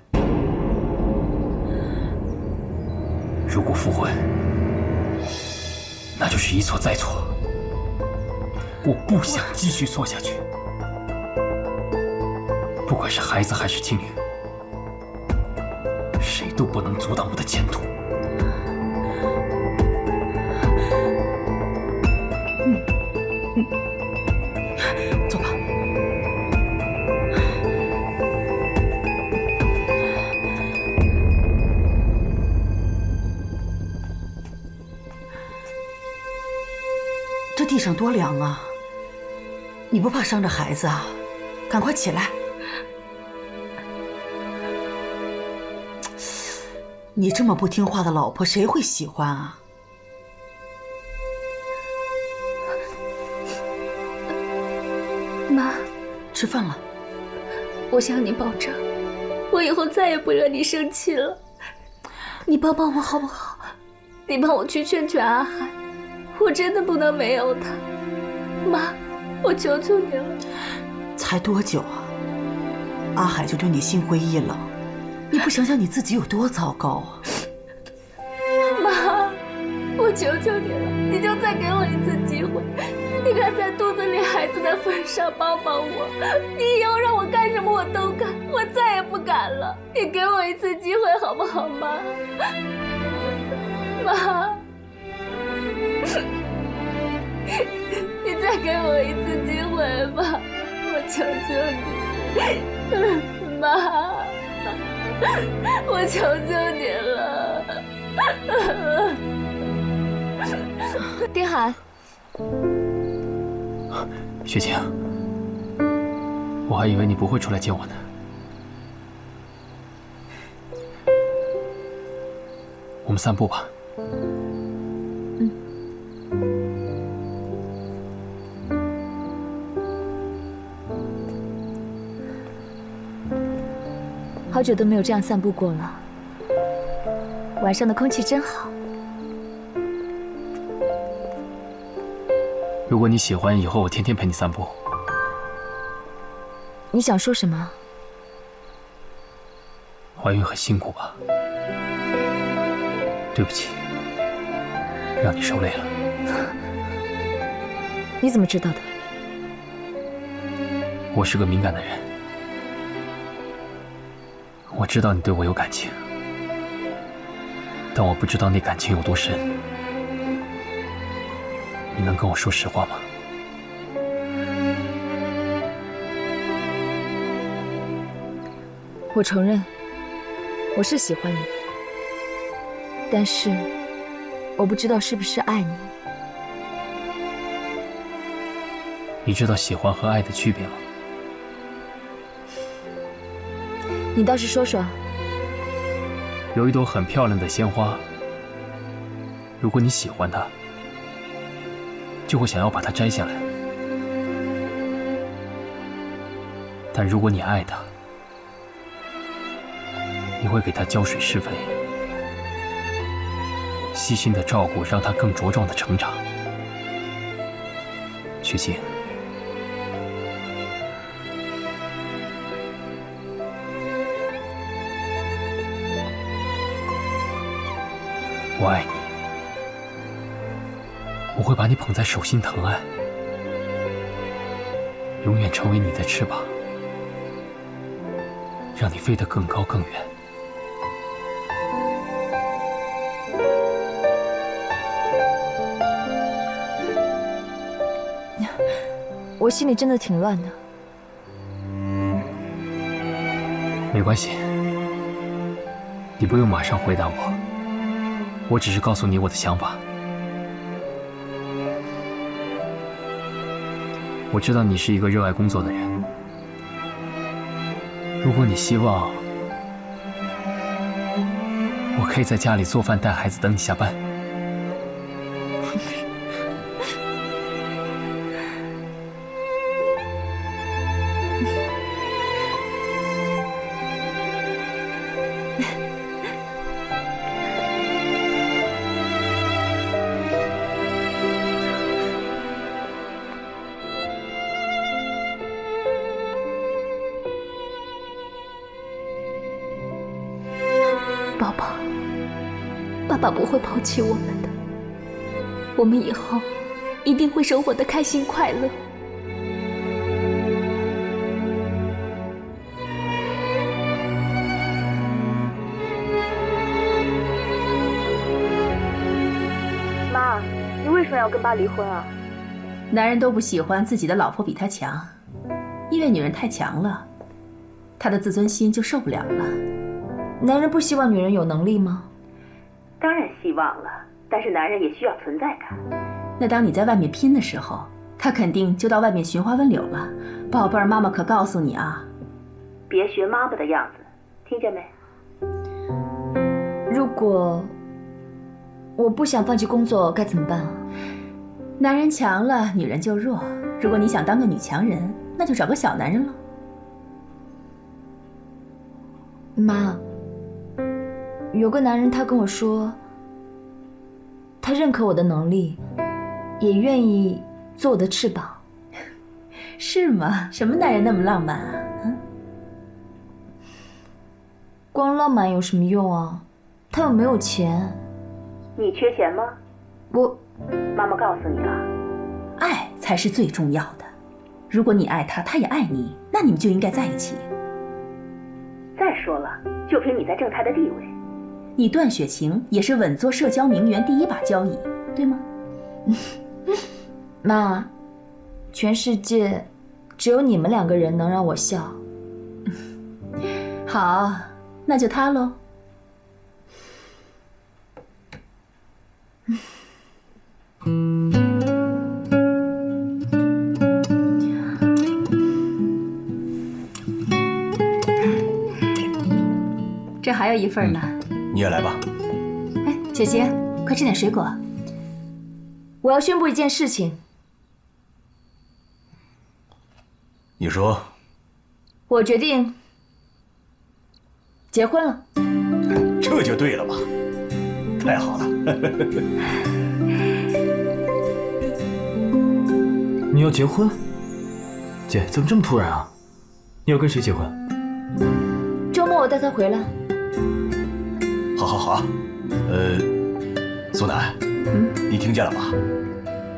如果复婚，那就是一错再错。我不想继续错下去。不管是孩子还是青灵，谁都不能阻挡我的前途。走吧。这地上多凉啊！你不怕伤着孩子啊？赶快起来！你这么不听话的老婆，谁会喜欢啊？妈，吃饭了。我向你保证，我以后再也不惹你生气了。你帮帮我好不好？你帮我去劝劝阿海，我真的不能没有他。妈，我求求你了。才多久啊？阿海就对你心灰意冷，你不想想你自己有多糟糕啊？妈，我求求你了，你就再给我一次机会。你看在肚子里孩子的份上帮帮我，你以后让我干什么我都干，我再也不敢了。你给我一次机会好不好，妈？妈，你再给我一次机会吧，我求求你，妈，我求求你了。丁海，雪晴，我还以为你不会出来见我呢。我们散步吧。好久都没有这样散步过了，晚上的空气真好。如果你喜欢，以后我天天陪你散步。你想说什么？怀孕很辛苦吧？对不起，让你受累了。你怎么知道的？我是个敏感的人，我知道你对我有感情，但我不知道那感情有多深。你能跟我说实话吗？我承认，我是喜欢你，但是我不知道是不是爱你。你知道喜欢和爱的区别吗？你倒是说说。有一朵很漂亮的鲜花，如果你喜欢它，就会想要把它摘下来；但如果你爱它，你会给它浇水施肥，细心的照顾，让它更茁壮的成长。雪晴，我爱你，我会把你捧在手心疼爱，永远成为你的翅膀，让你飞得更高更远。我心里真的挺乱的。没关系，你不用马上回答我，我只是告诉你我的想法。我知道你是一个热爱工作的人，如果你希望，我可以在家里做饭带孩子等你下班。宝宝，爸爸不会抛弃我们的，我们以后一定会生活得开心快乐。为什么要跟爸离婚啊？男人都不喜欢自己的老婆比他强，因为女人太强了，他的自尊心就受不了了。男人不希望女人有能力吗？当然希望了，但是男人也需要存在感。那当你在外面拼的时候，他肯定就到外面寻花问柳了。宝贝儿，妈妈可告诉你啊，别学妈妈的样子，听见没？如果我不想放弃工作，该怎么办啊？男人强了，女人就弱。如果你想当个女强人，那就找个小男人了。妈，有个男人他跟我说，他认可我的能力，也愿意做我的翅膀。是吗？什么男人那么浪漫啊？光浪漫有什么用啊？他又没有钱。你缺钱吗？妈妈告诉你啊，爱才是最重要的。如果你爱他，他也爱你，那你们就应该在一起。再说了，就凭你在正太的地位，你段雪晴也是稳坐社交名媛第一把交椅，对吗？妈，全世界只有你们2个人能让我笑。好，那就他喽。这还有一份呢。你也来吧。哎，姐姐，快吃点水果。我要宣布一件事情。你说。我决定结婚了。这就对了嘛，太好了。你要结婚？姐，怎么这么突然啊？你要跟谁结婚？周末我带他回来。好好好，苏南，你听见了吧？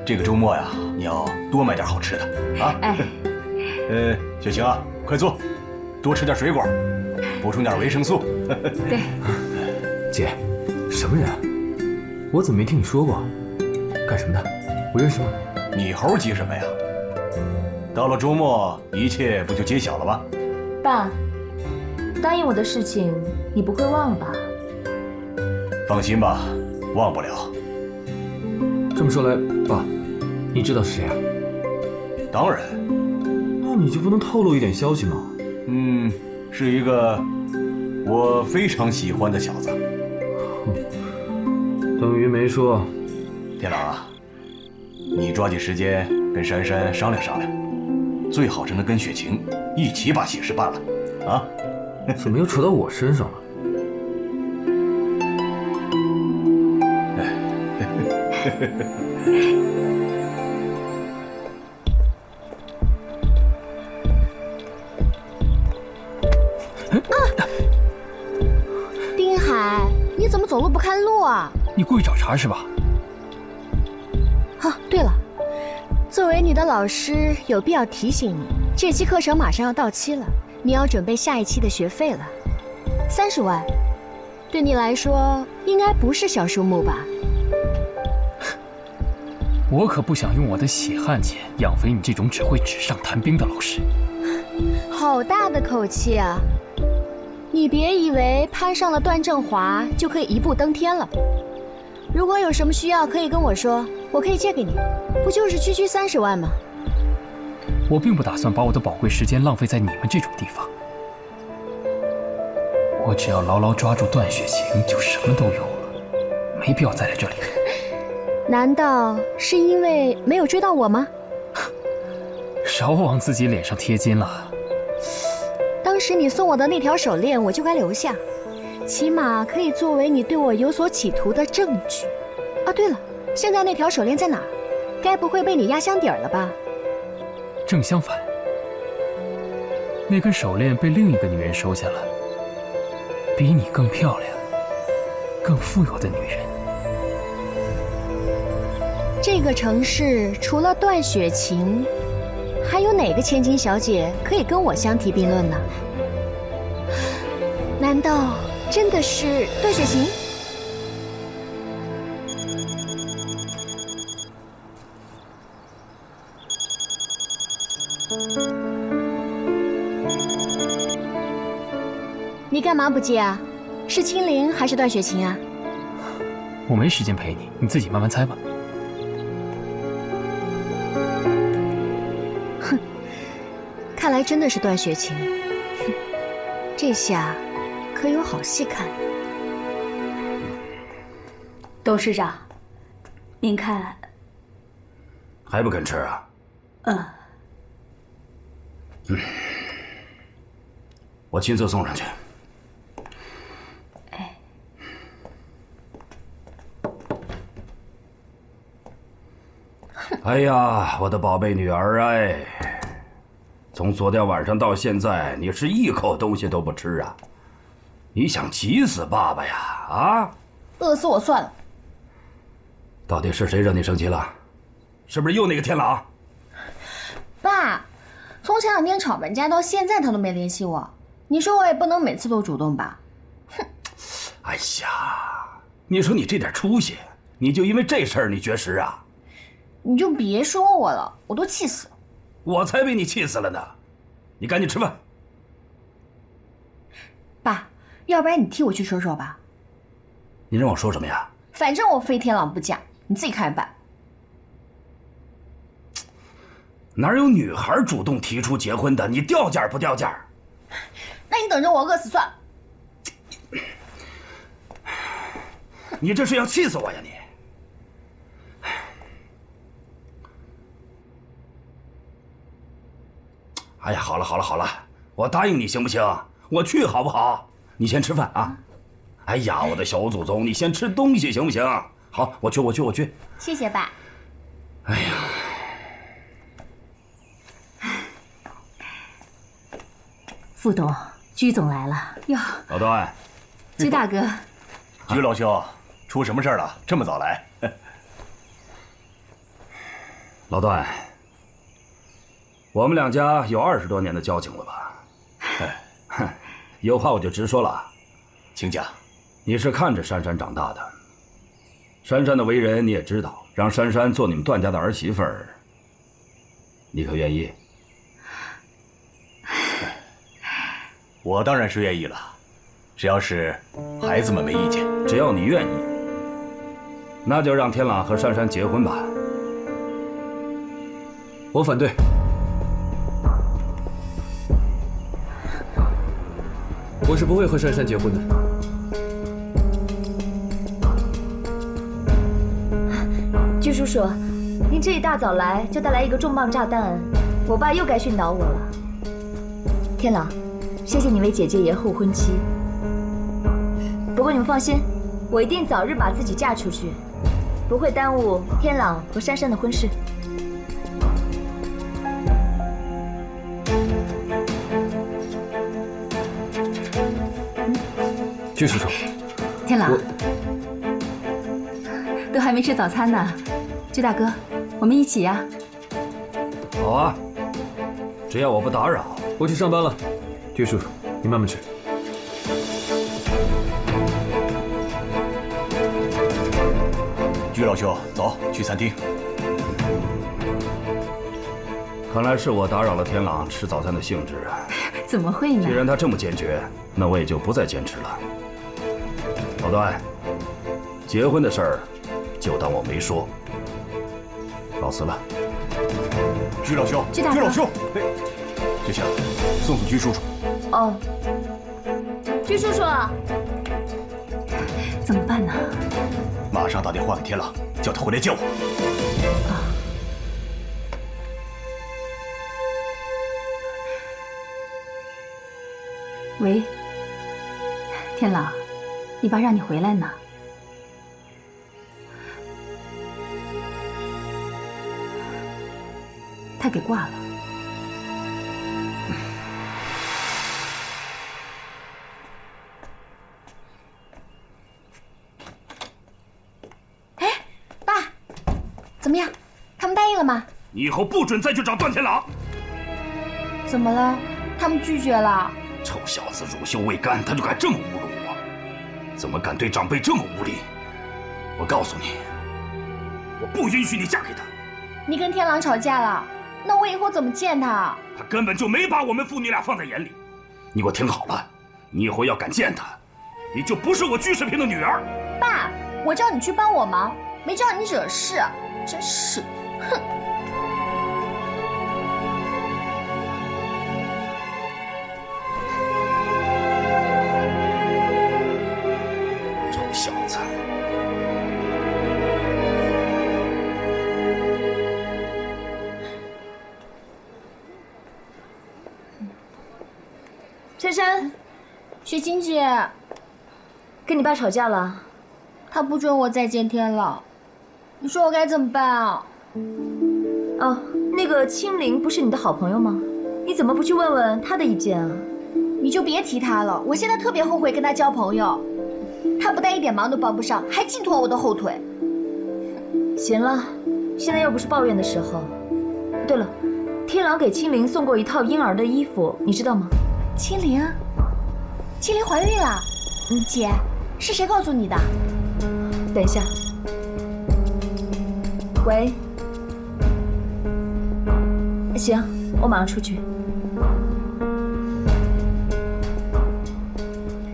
这个周末呀，你要多买点好吃的啊。哎，雪晴啊，快坐，多吃点水果，补充点维生素。对。姐，什么人？我怎么没听你说过？干什么的？我认识吗？你猴急什么呀？到了周末，一切不就揭晓了吗？爸，答应我的事情你不会忘了吧？放心吧，忘不了。这么说来，爸，你知道是谁啊？当然。那你就不能透露一点消息吗？是一个我非常喜欢的小子。等于没说。天狼啊，你抓紧时间跟珊珊商量商量，最好是能跟雪晴一起把喜事办了啊。怎么又扯到我身上了？丁海，你怎么走路不看路啊？你故意找茬是吧？对了，作为你的老师，有必要提醒你，这期课程马上要到期了，你要准备下一期的学费了，30万，对你来说应该不是小数目吧？我可不想用我的血汗钱养肥你这种只会纸上谈兵的老师。好大的口气啊！你别以为攀上了段正华就可以一步登天了。如果有什么需要，可以跟我说，我可以借给你，不就是区区30万吗？我并不打算把我的宝贵时间浪费在你们这种地方。我只要牢牢抓住段雪晴，就什么都有了，没必要再来这里。难道是因为没有追到我吗？少往自己脸上贴金了。当时你送我的那条手链，我就该留下，起码可以作为你对我有所企图的证据。啊，对了，现在那条手链在哪儿？该不会被你压箱底儿了吧？正相反，那根手链被另一个女人收下了，比你更漂亮、更富有的女人。这个城市除了段雪晴，还有哪个千金小姐可以跟我相提并论呢？难道真的是段雪晴？你干嘛不接啊？是青灵还是段雪晴啊？我没时间陪你，你自己慢慢猜吧。哼，看来真的是段雪晴。哼，这下可有好戏看。董事长，您看，还不肯吃啊？我亲自送上去。哎呀，我的宝贝女儿哎，从昨天晚上到现在，你是一口东西都不吃啊？你想急死爸爸呀？啊？饿死我算了。到底是谁惹你生气了？是不是又那个天狼？爸，从前2天吵完架到现在他都没联系我，你说我也不能每次都主动吧？哼！哎呀，你说你这点出息，你就因为这事儿你绝食啊？你就别说我了，我都气死了。我才被你气死了呢！你赶紧吃饭。爸，要不然你替我去说说吧。你让我说什么呀？反正我非天狼不嫁，你自己看着办。哪有女孩主动提出结婚的？你掉价不掉价？那你等着我饿死算了。你这是要气死我呀你！哎呀，好了，我答应你行不行？我去好不好？你先吃饭啊！哎呀，我的小祖宗，你先吃东西行不行？好，我去。谢谢爸。哎呀，副董，居总来了哟。老段，居大哥，居老兄，出什么事了？这么早来？老段，我们2家有20多年的交情了吧？有话我就直说了，请讲。你是看着珊珊长大的，珊珊的为人你也知道，让珊珊做你们段家的儿媳妇儿，你可愿意？我当然是愿意了，只要是孩子们没意见。只要你愿意，那就让天朗和珊珊结婚吧。我反对。我是不会和珊珊结婚的。居叔叔，您这一大早来就带来一个重磅炸弹，我爸又该训导我了。天朗，谢谢你为姐姐延后婚期。不过你们放心，我一定早日把自己嫁出去，不会耽误天朗和珊珊的婚事。居叔叔，天朗，都还没吃早餐呢。居大哥，我们一起呀。好啊，只要我不打扰。我去上班了，居叔叔，你慢慢吃。居老兄，走去餐厅。看来是我打扰了天朗吃早餐的兴致啊。怎么会呢？既然他这么坚决，那我也就不再坚持了。老段，结婚的事儿就当我没说。告辞了。居老兄，居大哥，居老兄，就行，送居叔叔。哦，居叔叔，怎么办呢？马上打电话给天朗，叫他回来见我。喂，天朗，你爸让你回来呢。他给挂了。哎，爸，怎么样？他们答应了吗？你以后不准再去找段天朗。怎么了？他们拒绝了。臭小子，乳臭未干，他就敢这么侮辱我，怎么敢对长辈这么无礼？我告诉你，我不允许你嫁给他。你跟天狼吵架了，那我以后怎么见他？他根本就没把我们父女俩放在眼里。你给我听好了，你以后要敢见他，你就不是我居士平的女儿。爸，我叫你去帮我忙，没叫你惹事，真是，哼！臭小子！珊珊，雪晴姐，跟你爸吵架了？他不准我再见天朗，你说我该怎么办啊？哦，那个青灵不是你的好朋友吗？你怎么不去问问他的意见啊？你就别提他了，我现在特别后悔跟他交朋友。他不但一点忙都帮不上，还净拖我的后腿。行了，现在又不是抱怨的时候。对了，天朗给青灵送过一套婴儿的衣服，你知道吗？青灵怀孕了。姐，是谁告诉你的？等一下。喂。行，我马上出去。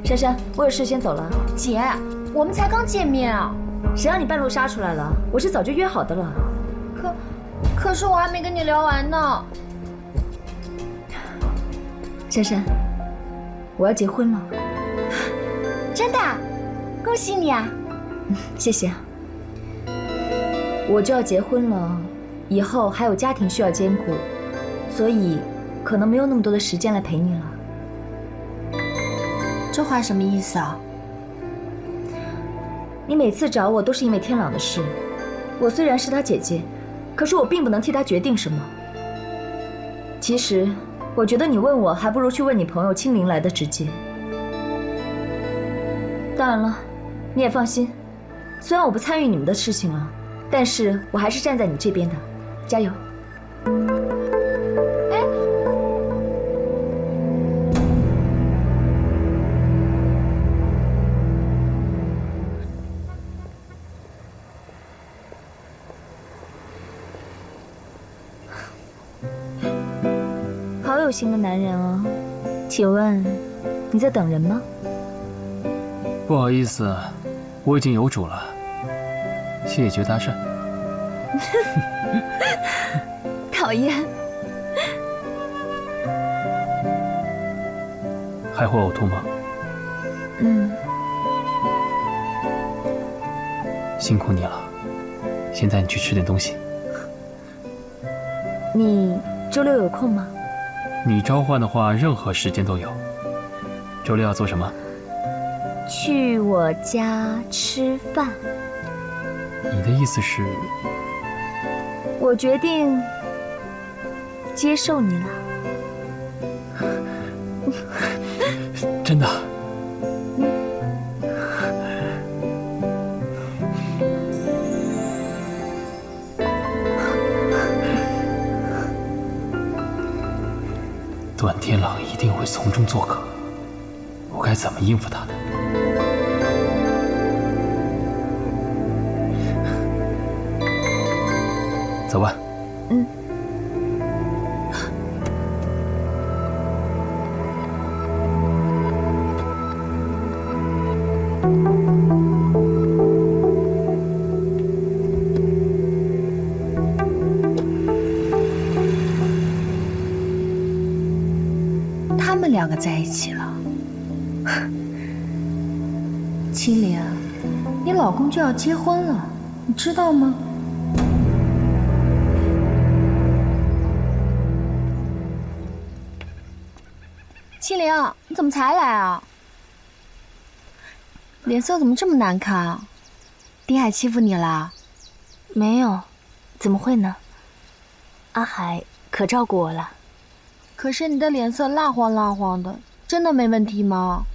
珊珊，我有事先走了。姐，我们才刚见面啊！谁让你半路杀出来了？我是早就约好的了。可是我还没跟你聊完呢。珊珊，我要结婚了。真的？恭喜你啊！谢谢。我就要结婚了，以后还有家庭需要兼顾，所以可能没有那么多的时间来陪你了。这话什么意思啊？你每次找我都是因为天朗的事，我虽然是他姐姐，可是我并不能替他决定什么。其实，我觉得你问我，还不如去问你朋友青灵来的直接。当然了，你也放心，虽然我不参与你们的事情了，但是我还是站在你这边的，加油！哎，好有心的男人哦，请问你在等人吗？不好意思，我已经有主了，谢绝搭讪。讨厌。还会呕吐吗？辛苦你了，现在你去吃点东西。你周六有空吗？你召唤的话，任何时间都有。周六要做什么？去我家吃饭。你的意思是？我决定接受你了。真的？段天朗一定会从中作梗，我该怎么应付他呢？走吧。他们两个在一起了。青莲，你老公就要结婚了，你知道吗？青灵，你怎么才来啊？脸色怎么这么难看啊？丁海欺负你了？没有，怎么会呢？阿海可照顾我了。可是你的脸色蜡黄蜡黄的，真的没问题吗？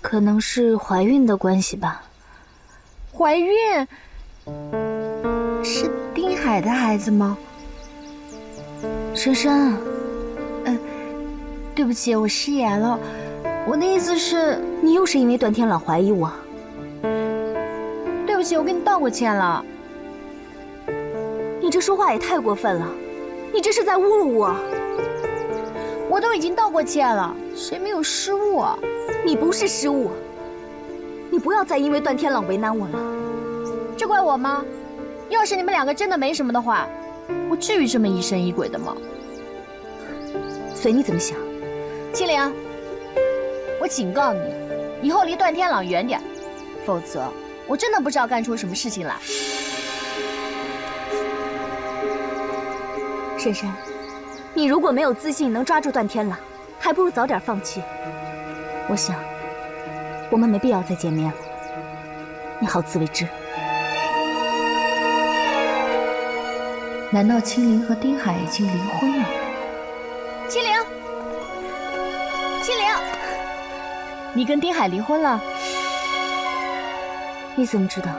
可能是怀孕的关系吧。怀孕？是丁海的孩子吗？珊珊，对不起，我失言了。我的意思是，你又是因为段天朗怀疑我。对不起，我跟你道过歉了。你这说话也太过分了，你这是在侮辱我。我都已经道过歉了，谁没有失误啊？你不是失误，你不要再因为段天朗为难我了。这怪我吗？要是你们两个真的没什么的话，我至于这么疑神疑鬼的吗？随你怎么想。青灵，我警告你，以后离段天朗远点，否则我真的不知道干出什么事情来。珊珊，你如果没有自信能抓住段天朗，还不如早点放弃。我想，我们没必要再见面了。你好自为之。难道青灵和丁海已经离婚了？青灵，青灵，你跟丁海离婚了？你怎么知道？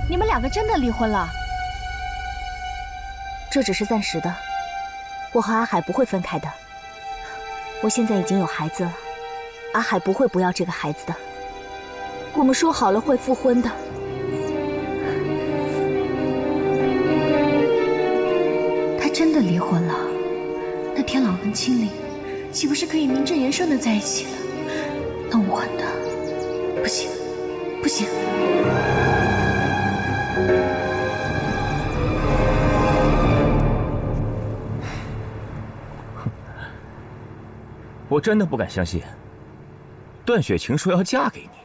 你们两个真的离婚了？这只是暂时的，我和阿海不会分开的。我现在已经有孩子了，阿海不会不要这个孩子的。我们说好了会复婚的。他真的离婚了？那天朗跟青灵岂不是可以名正言顺的在一起了？那我呢？不行，不行！我真的不敢相信，段雪晴说要嫁给你，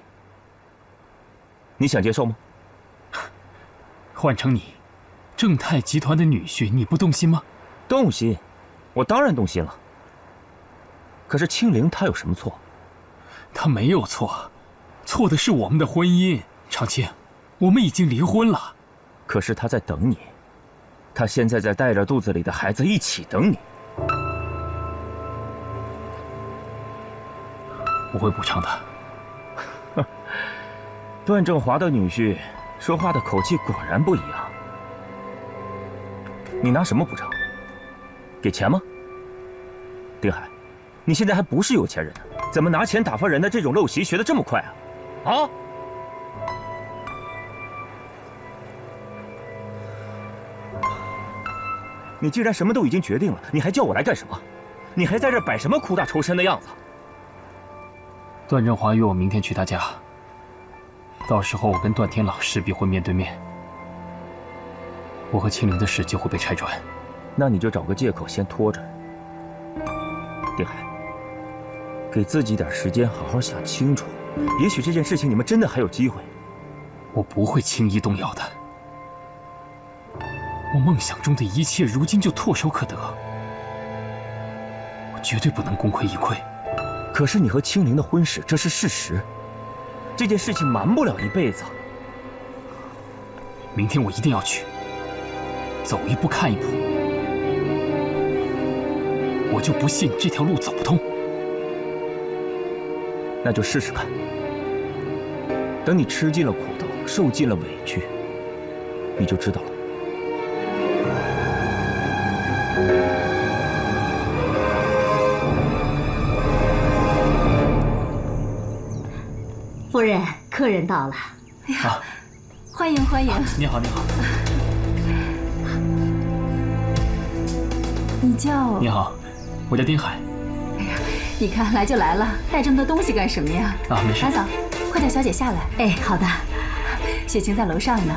你想接受吗？换成你，正泰集团的女婿，你不动心吗？动心，我当然动心了。可是青灵她有什么错？她没有错，错的是我们的婚姻。长青，我们已经离婚了。可是她在等你，她现在在带着肚子里的孩子一起等你。我会补偿的。段正华的女婿说话的口气果然不一样。你拿什么补偿？给钱吗？丁海，你现在还不是有钱人呢，怎么拿钱打发人的这种陋习学得这么快啊？啊！你既然什么都已经决定了，你还叫我来干什么？你还在这摆什么苦大仇深的样子？段正华约我明天去他家，到时候我跟段天朗势必会面对面，我和青灵的事就会被拆穿。那你就找个借口先拖着。丁海，给自己点时间好好想清楚，也许这件事情你们真的还有机会。我不会轻易动摇的，我梦想中的一切如今就唾手可得，我绝对不能功亏一篑。可是你和青灵的婚事，这是事实，这件事情瞒不了一辈子。明天我一定要去，走一步看一步，我就不信这条路走不通。那就试试看，等你吃尽了苦头，受尽了委屈，你就知道了。夫人，客人到了。哎呀，欢迎欢迎！你好，你好。你叫？你好，我叫丁海。哎呀，你看来就来了，带这么多东西干什么呀？啊，没事。打扫，快叫小姐下来。哎，好的。雪晴在楼上呢。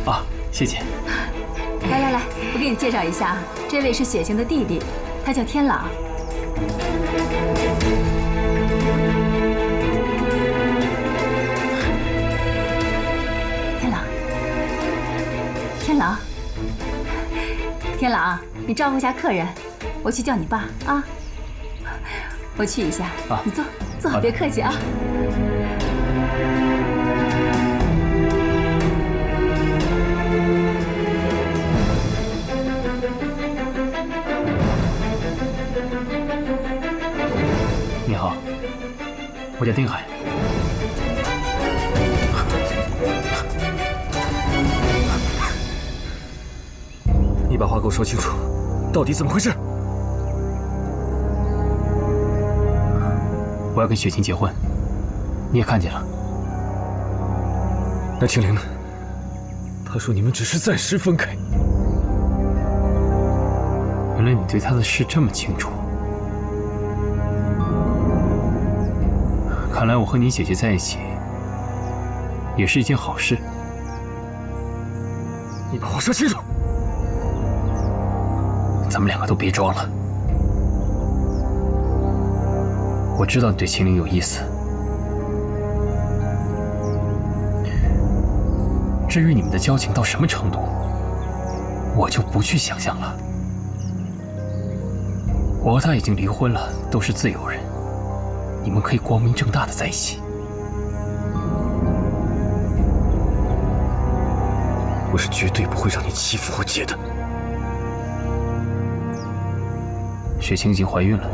啊，谢谢。来来来，我给你介绍一下，这位是雪晴的弟弟，他叫天朗。天朗，你照顾一下客人，我去叫你爸啊。我去一下，你坐，坐，别客气啊。你好，我叫丁海。你把话给我说清楚，到底怎么回事？我要跟雪晴结婚，你也看见了。那青灵呢？她说你们只是暂时分开。原来你对她的事这么清楚。看来我和你姐姐在一起，也是一件好事。你把话说清楚。咱们两个都别装了。我知道你对秦岭有意思，至于你们的交情到什么程度，我就不去想象了。我和他已经离婚了，都是自由人，你们可以光明正大的在一起。我是绝对不会让你欺负我姐的。雪清已经怀孕了，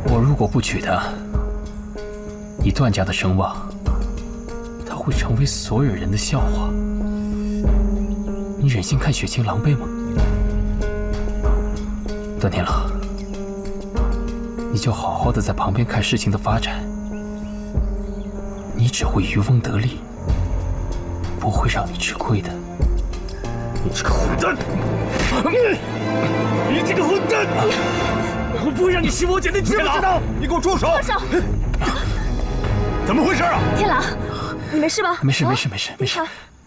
我如果不娶她，以段家的声望，她会成为所有人的笑话。你忍心看雪清狼狈吗？段天狼，你就好好的在旁边看事情的发展，你只会渔翁得利，不会让你吃亏的。你这个混蛋！你这个混蛋！我不会让你欺负我姐的，你知不知道？你给我住手！放手！怎么回事啊？天狼，你没事吧？没事。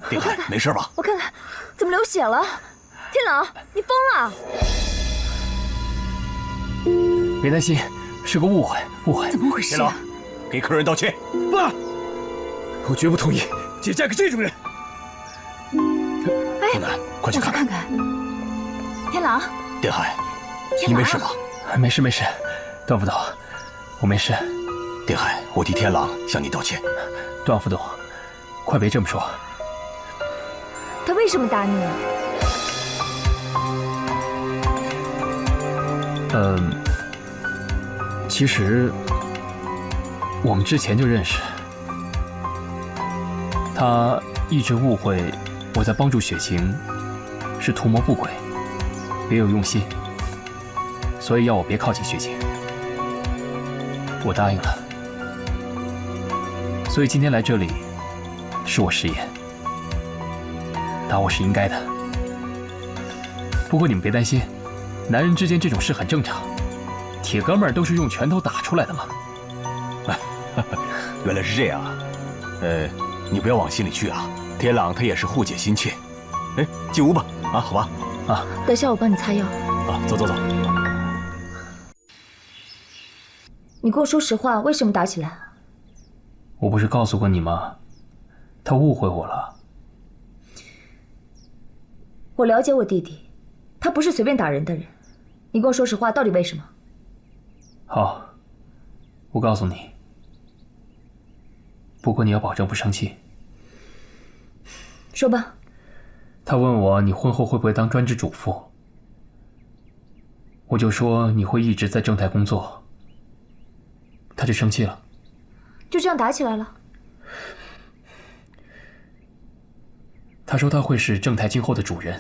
定海，没事吧？我看看，怎么流血了？天狼，你疯了！别担心，是个误会。怎么回事？天狼，给客人道歉。爸，我绝不同意姐嫁给这种人。东南，快去看看。天狼，定海，你没事吧？没事，段副董，我没事。定海，我替天狼向你道歉。段副董，快别这么说。他为什么打你啊？其实我们之前就认识，他一直误会我在帮助雪晴是图谋不轨，别有用心，所以要我别靠近雪晴。我答应了，所以今天来这里是我食言，打我是应该的。不过你们别担心，男人之间这种事很正常，铁哥们儿都是用拳头打出来的嘛。原来是这样啊，你不要往心里去啊。天朗他也是护姐心切。哎，进屋吧。啊，好吧。啊，等下我帮你擦药。啊，走。你跟我说实话，为什么打起来？我不是告诉过你吗？他误会我了。我了解我弟弟，他不是随便打人的人。你跟我说实话，到底为什么？好，我告诉你。不过你要保证不生气。说吧。他问我你婚后会不会当专职主妇，我就说你会一直在正台工作，他就生气了。就这样打起来了？他说他会是正台今后的主人，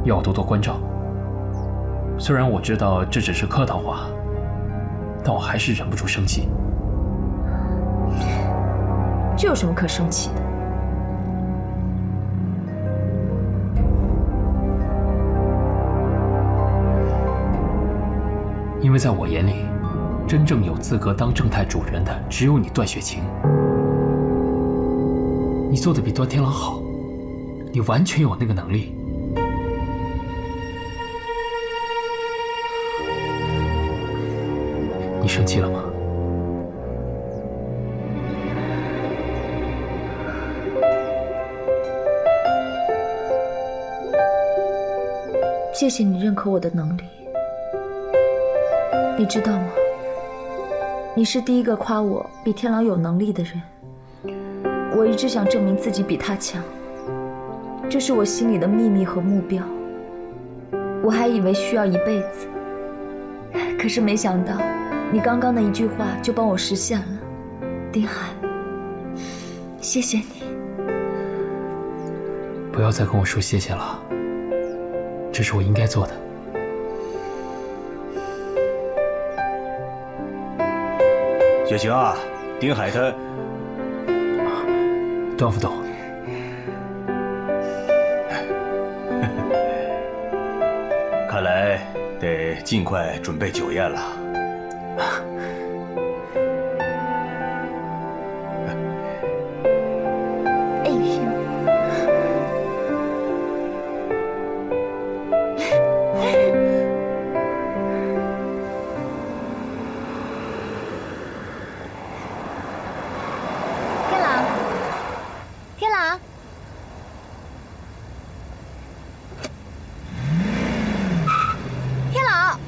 要我多多关照。虽然我知道这只是客套话，但我还是忍不住生气。这有什么可生气的？因为在我眼里，真正有资格当正太主人的只有你段雪晴。你做的比段天狼好，你完全有那个能力。你生气了吗？谢谢你认可我的能力。你知道吗？你是第一个夸我比天狼有能力的人。我一直想证明自己比他强，这是我心里的秘密和目标。我还以为需要一辈子，可是没想到你刚刚的一句话就帮我实现了。丁海，谢谢你。不要再跟我说谢谢了，这是我应该做的。雪晴啊，丁海他……段副董，看来得尽快准备酒宴了。哎呦！天狼，天狼。 天狼，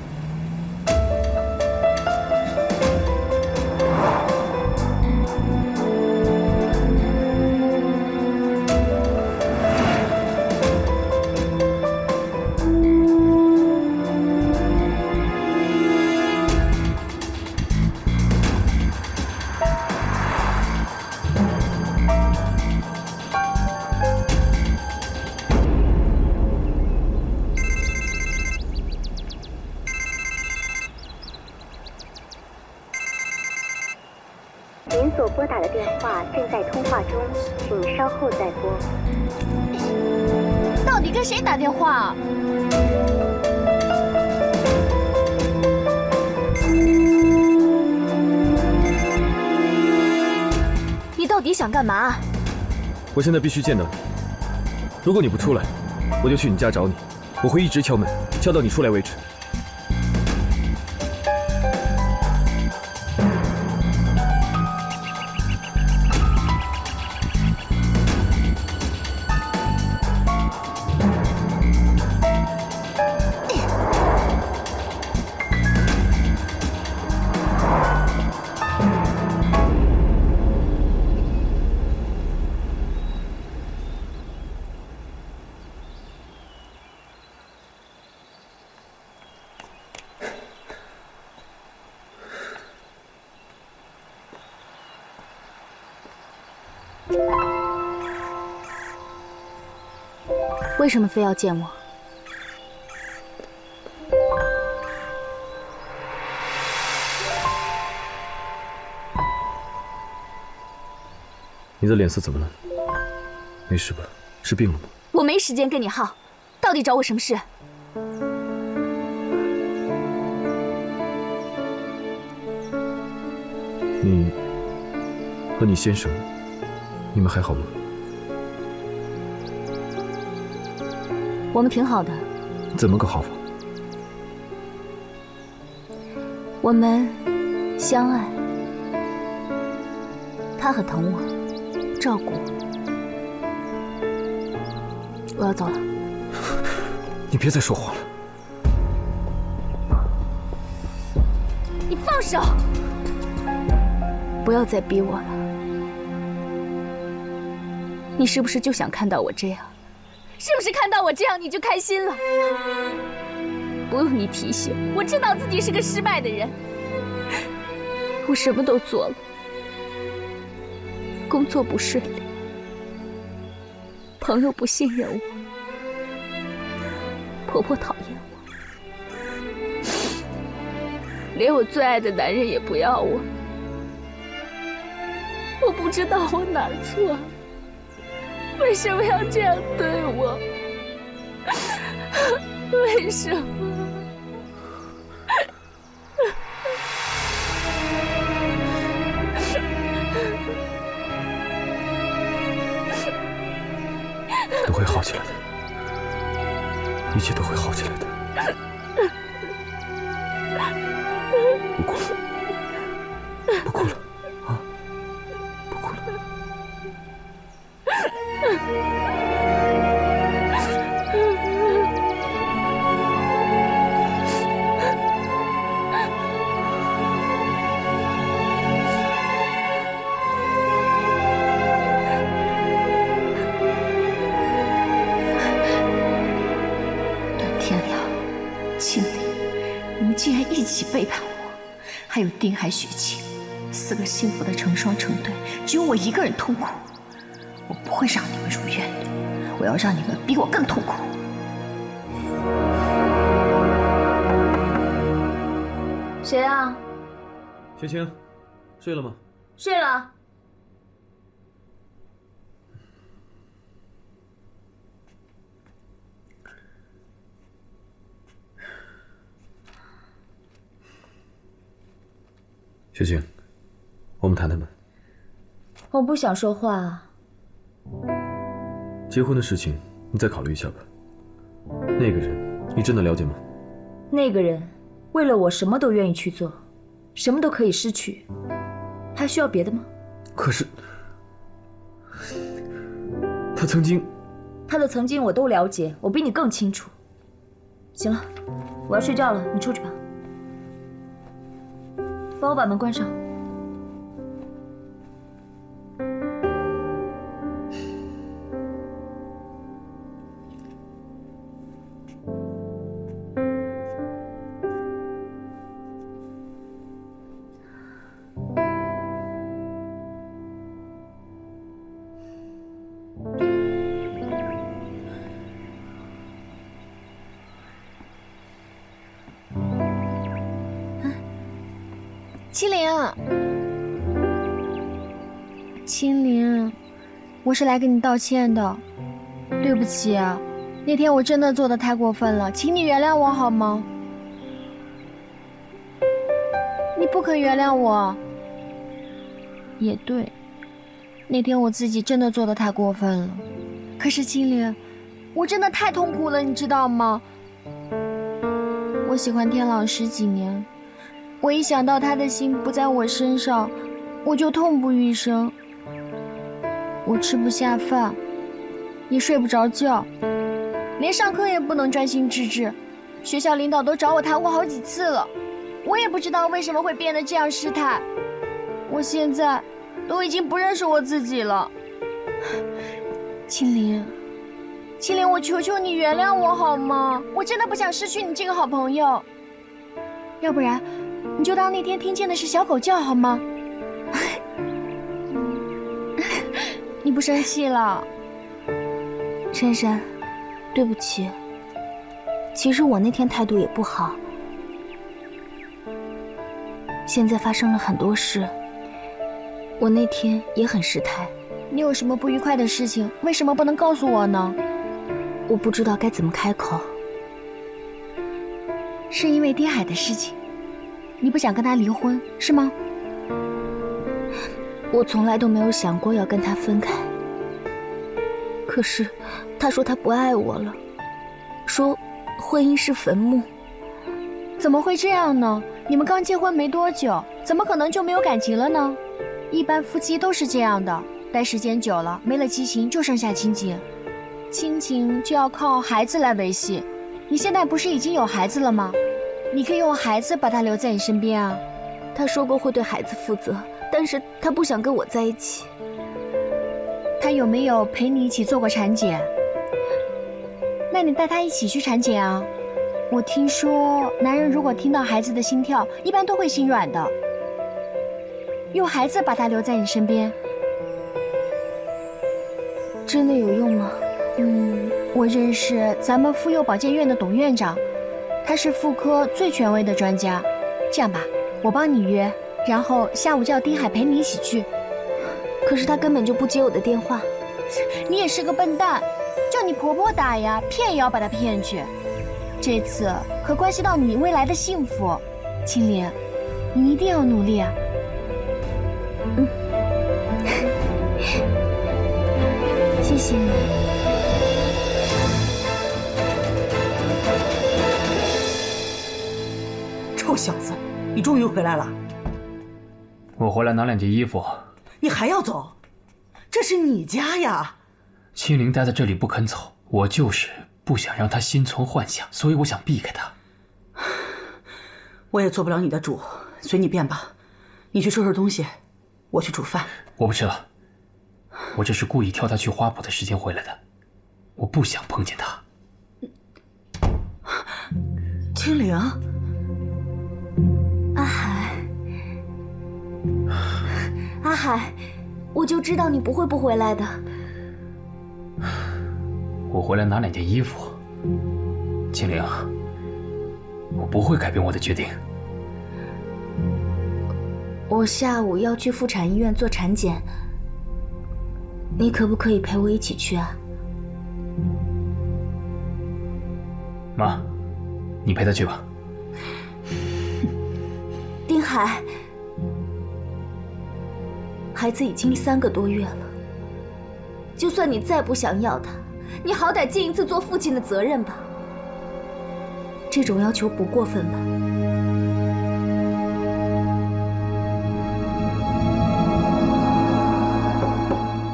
您所拨打的电话正在通话中，请稍后再拨。到底跟谁打电话？你到底想干嘛？我现在必须见到你。如果你不出来，我就去你家找你。我会一直敲门，敲到你出来为止。 为什么非要见我？你的脸色怎么了？没事吧？是病了吗？我没时间跟你耗，到底找我什么事？你和你先生，你们还好吗？ 我们挺好的。怎么个好法？我们相爱，他很疼我，照顾我。我要走了。你别再说谎了。你放手！不要再逼我了。你是不是就想看到我这样？ 是不是看到我这样你就开心了？不用你提醒，我知道自己是个失败的人。我什么都做了，工作不顺利，朋友不信任我，婆婆讨厌我，连我最爱的男人也不要我。我不知道我哪儿错了。 为什么要这样对我？为什么？都会好起来的，一切都会好起来的。不哭了，不哭了，啊，不哭了。 段天良、青灵，你们竟然一起背叛我，还有丁海、雪晴，4个幸福的成双成对，只有我一个人痛苦。 我不会让你们如愿的，我要让你们比我更痛苦。谁啊？萱萱，睡了吗？睡了。雪晴，我们谈谈吧。我不想说话。结婚的事情，你再考虑一下吧。那个人，你真的了解吗？那个人为了我什么都愿意去做，什么都可以失去，还需要别的吗？可是，他曾经……他的曾经我都了解，我比你更清楚。行了，我要睡觉了，你出去吧。帮我把门关上。青灵，青灵，我是来跟你道歉的，对不起啊，那天我真的做得太过分了，请你原谅我好吗？你不肯原谅我，也对，那天我自己真的做得太过分了。可是青灵，我真的太痛苦了，你知道吗？我喜欢天朗10几年。我一想到他的心不在我身上，我就痛不欲生。我吃不下饭，也睡不着觉，连上课也不能专心致志。学校领导都找我谈过好几次了，我也不知道为什么会变得这样失态。我现在都已经不认识我自己了。青灵，青灵，我求求你原谅我好吗？我真的不想失去你这个好朋友。要不然你就当那天听见的是小狗叫好吗？你不生气了？珊珊，对不起。其实我那天态度也不好。现在发生了很多事，我那天也很失态。你有什么不愉快的事情，为什么不能告诉我呢？我不知道该怎么开口。是因为丁海的事情，你不想跟他离婚是吗？我从来都没有想过要跟他分开。可是他说他不爱我了，说婚姻是坟墓。怎么会这样呢？你们刚结婚没多久，怎么可能就没有感情了呢？一般夫妻都是这样的，待时间久了，没了激情就剩下亲情，亲情就要靠孩子来维系。你现在不是已经有孩子了吗？你可以用孩子把他留在你身边啊。他说过会对孩子负责，但是他不想跟我在一起。他有没有陪你一起做过产检？那你带他一起去产检啊。我听说男人如果听到孩子的心跳，一般都会心软的。用孩子把他留在你身边，真的有用吗？我认识咱们妇幼保健院的董院长，他是妇科最权威的专家。这样吧，我帮你约，然后下午叫丁海陪你一起去。可是他根本就不接我的电话。你也是个笨蛋，叫你婆婆打呀，骗也要把他骗去。这次可关系到你未来的幸福，青莲，你一定要努力啊。谢谢你。臭小子，你终于回来了。我回来拿2件衣服。你还要走？这是你家呀。青灵待在这里不肯走，我就是不想让她心存幻想，所以我想避开她。我也做不了你的主，随你便吧。你去收拾东西，我去煮饭。我不吃了，我这是故意挑她去花圃的时间回来的，我不想碰见她。青灵，阿海，阿海，我就知道你不会不回来的。我回来拿2件衣服，青灵，我不会改变我的决定。我下午要去妇产医院做产检，你可不可以陪我一起去啊？妈，你陪她去吧。丁海，孩子已经3个多月了，就算你再不想要他，你好歹尽一次做父亲的责任吧。这种要求不过分吧？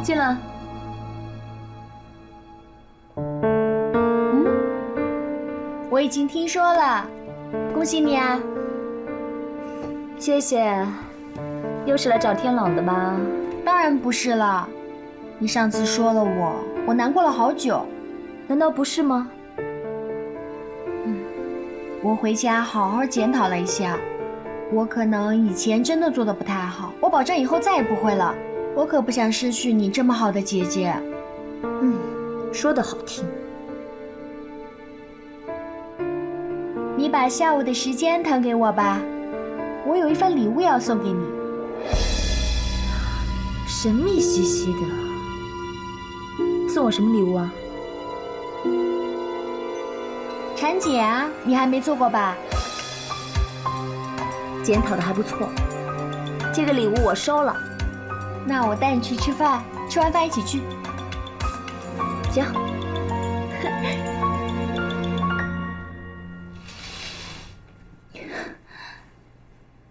进来。我已经听说了，恭喜你啊！谢谢。又是来找天朗的吧？当然不是了，你上次说了我难过了好久。难道不是吗？我回家好好检讨了一下，我可能以前真的做得不太好，我保证以后再也不会了。我可不想失去你这么好的姐姐。说得好听。你把下午的时间腾给我吧，我有一份礼物要送给你。神秘兮兮的，送我什么礼物啊？婵姐啊，你还没做过吧？检讨的还不错，这个礼物我收了。那我带你去吃饭，吃完饭一起去。行。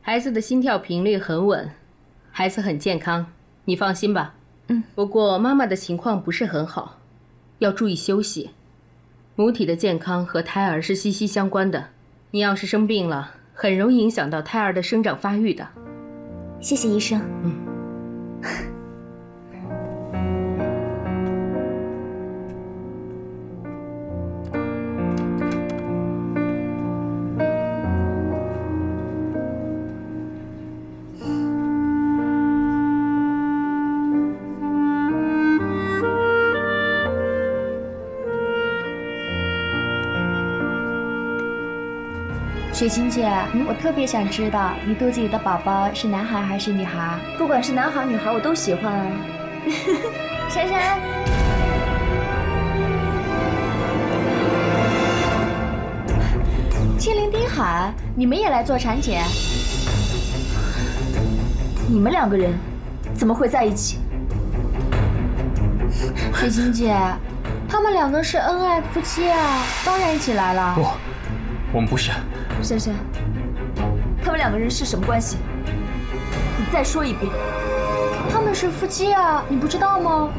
孩子的心跳频率很稳，孩子很健康，你放心吧。不过妈妈的情况不是很好，要注意休息。母体的健康和胎儿是息息相关的，你要是生病了，很容易影响到胎儿的生长发育的。谢谢医生。雪晴姐，我特别想知道你肚子里的宝宝是男孩还是女孩？不管是男孩女孩，我都喜欢啊。珊珊，青灵、丁海，你们也来做产检？你们2个人怎么会在一起？雪晴姐，他们2个是恩爱夫妻啊，当然一起来了。不，我们不是。珊珊，他们2个人是什么关系？你再说一遍。他们是夫妻啊，你不知道吗？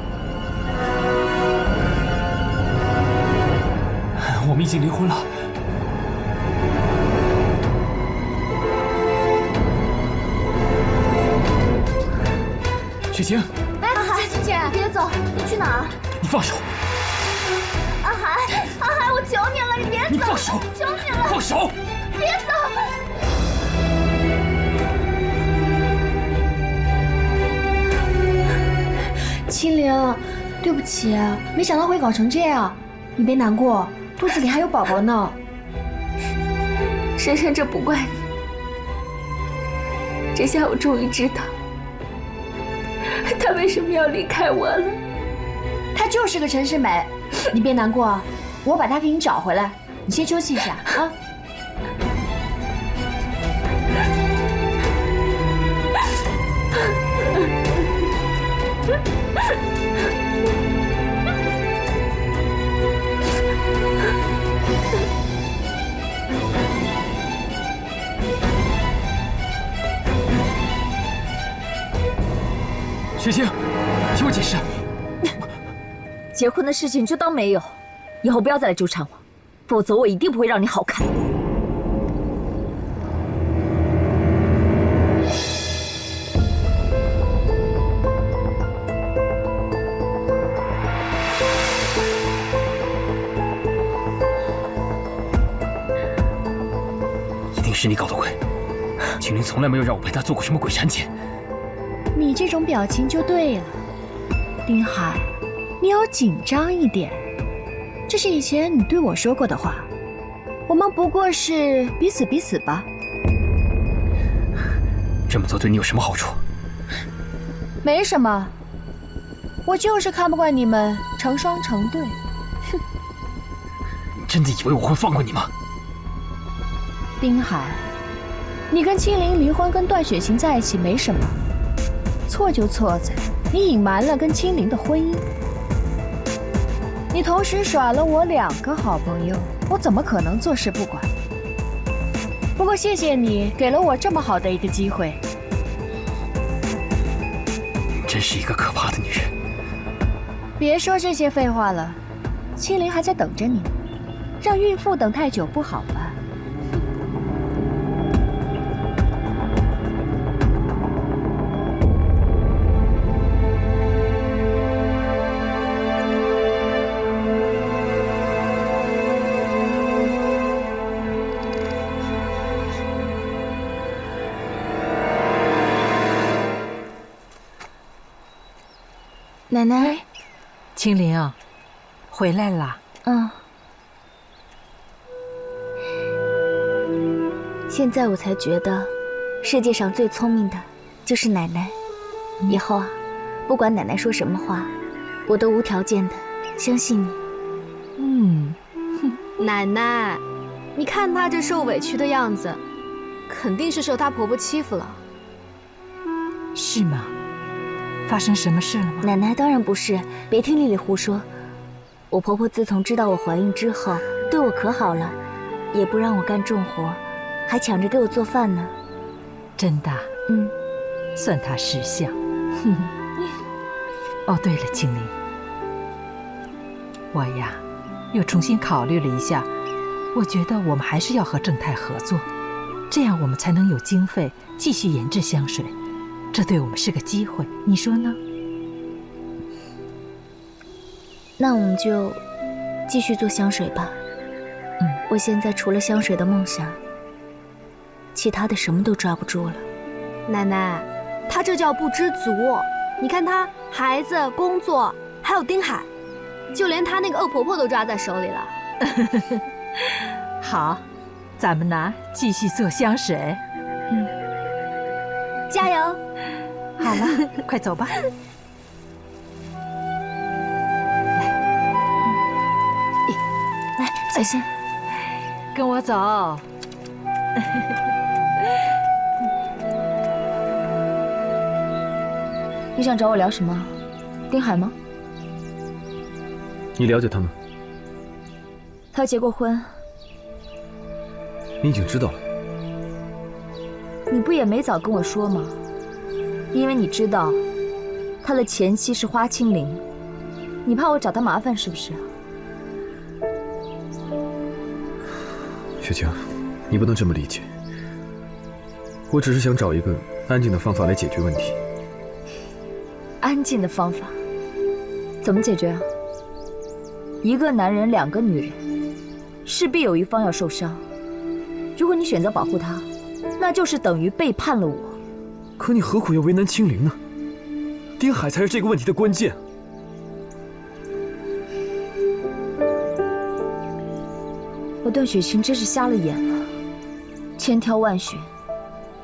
我们已经离婚了。雪晴，哎，雪晴姐，别走，你去哪儿？你放手！阿海，阿海，我求你了，你别走！你放手！求你了！放手！别走！青灵，对不起，没想到会搞成这样。你别难过，肚子里还有宝宝呢。珊珊，这不怪你。这下我终于知道，他为什么要离开我了。他就是个陈世美，你别难过，我把他给你找回来。你先休息一下啊。雪晴，听我解释。结婚的事情就当没有，以后不要再来纠缠我，否则我一定不会让你好看。一定是你搞的鬼，青灵从来没有让我陪她做过什么鬼产检。你这种表情就对了，丁海，你要紧张一点。这是以前你对我说过的话，我们不过是彼此彼此吧。这么做对你有什么好处？没什么，我就是看不惯你们成双成对。哼！你真的以为我会放过你吗？丁海，你跟青灵离婚，跟段雪晴在一起没什么。错就错在你隐瞒了跟青灵的婚姻，你同时耍了我2个好朋友，我怎么可能坐视不管？不过谢谢你给了我这么好的一个机会。真是一个可怕的女人。别说这些废话了，青灵还在等着你呢，让孕妇等太久不好吧？奶奶，青灵，回来啦。现在我才觉得，世界上最聪明的就是奶奶。以后啊，不管奶奶说什么话，我都无条件的相信你。奶奶，你看她这受委屈的样子，肯定是受她婆婆欺负了。是吗？发生什么事了吗？奶奶，当然不是，别听丽丽胡说。我婆婆自从知道我怀孕之后，对我可好了，也不让我干重活，还抢着给我做饭呢。真的？算她识相。哦，对了，青灵，我呀，又重新考虑了一下，我觉得我们还是要和正太合作，这样我们才能有经费继续研制香水。这对我们是个机会，你说呢？那我们就继续做香水吧。我现在除了香水的梦想，其他的什么都抓不住了。奶奶，她这叫不知足。你看她孩子、工作，还有丁海，就连她那个恶婆婆都抓在手里了。好，咱们呢继续做香水。加油！好了，快走吧。来，小心，跟我走。你想找我聊什么？丁海吗？你了解他吗？他结过婚。你已经知道了。你不也没早跟我说吗？因为你知道，他的前妻是花青灵，你怕我找他麻烦是不是？雪晴，你不能这么理解。我只是想找一个安静的方法来解决问题。安静的方法？怎么解决啊？一个男人2个女人，势必有一方要受伤。如果你选择保护他，那就是等于背叛了我。可你何苦要为难青灵呢？丁海才是这个问题的关键。我段雪晴真是瞎了眼了，千挑万选，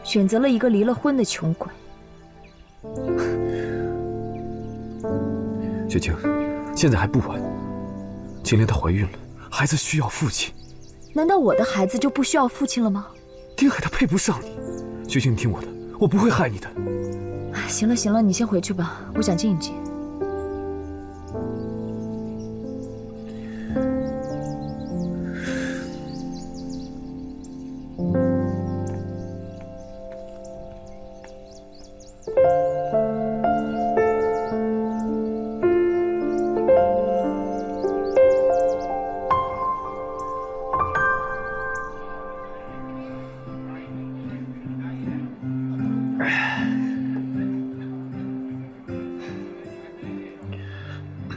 选择了一个离了婚的穷鬼。雪晴，现在还不晚。青灵她怀孕了，孩子需要父亲。难道我的孩子就不需要父亲了吗？丁海他配不上你。雪晴，你听我的，我不会害你的。行了行了，你先回去吧，我想静一静。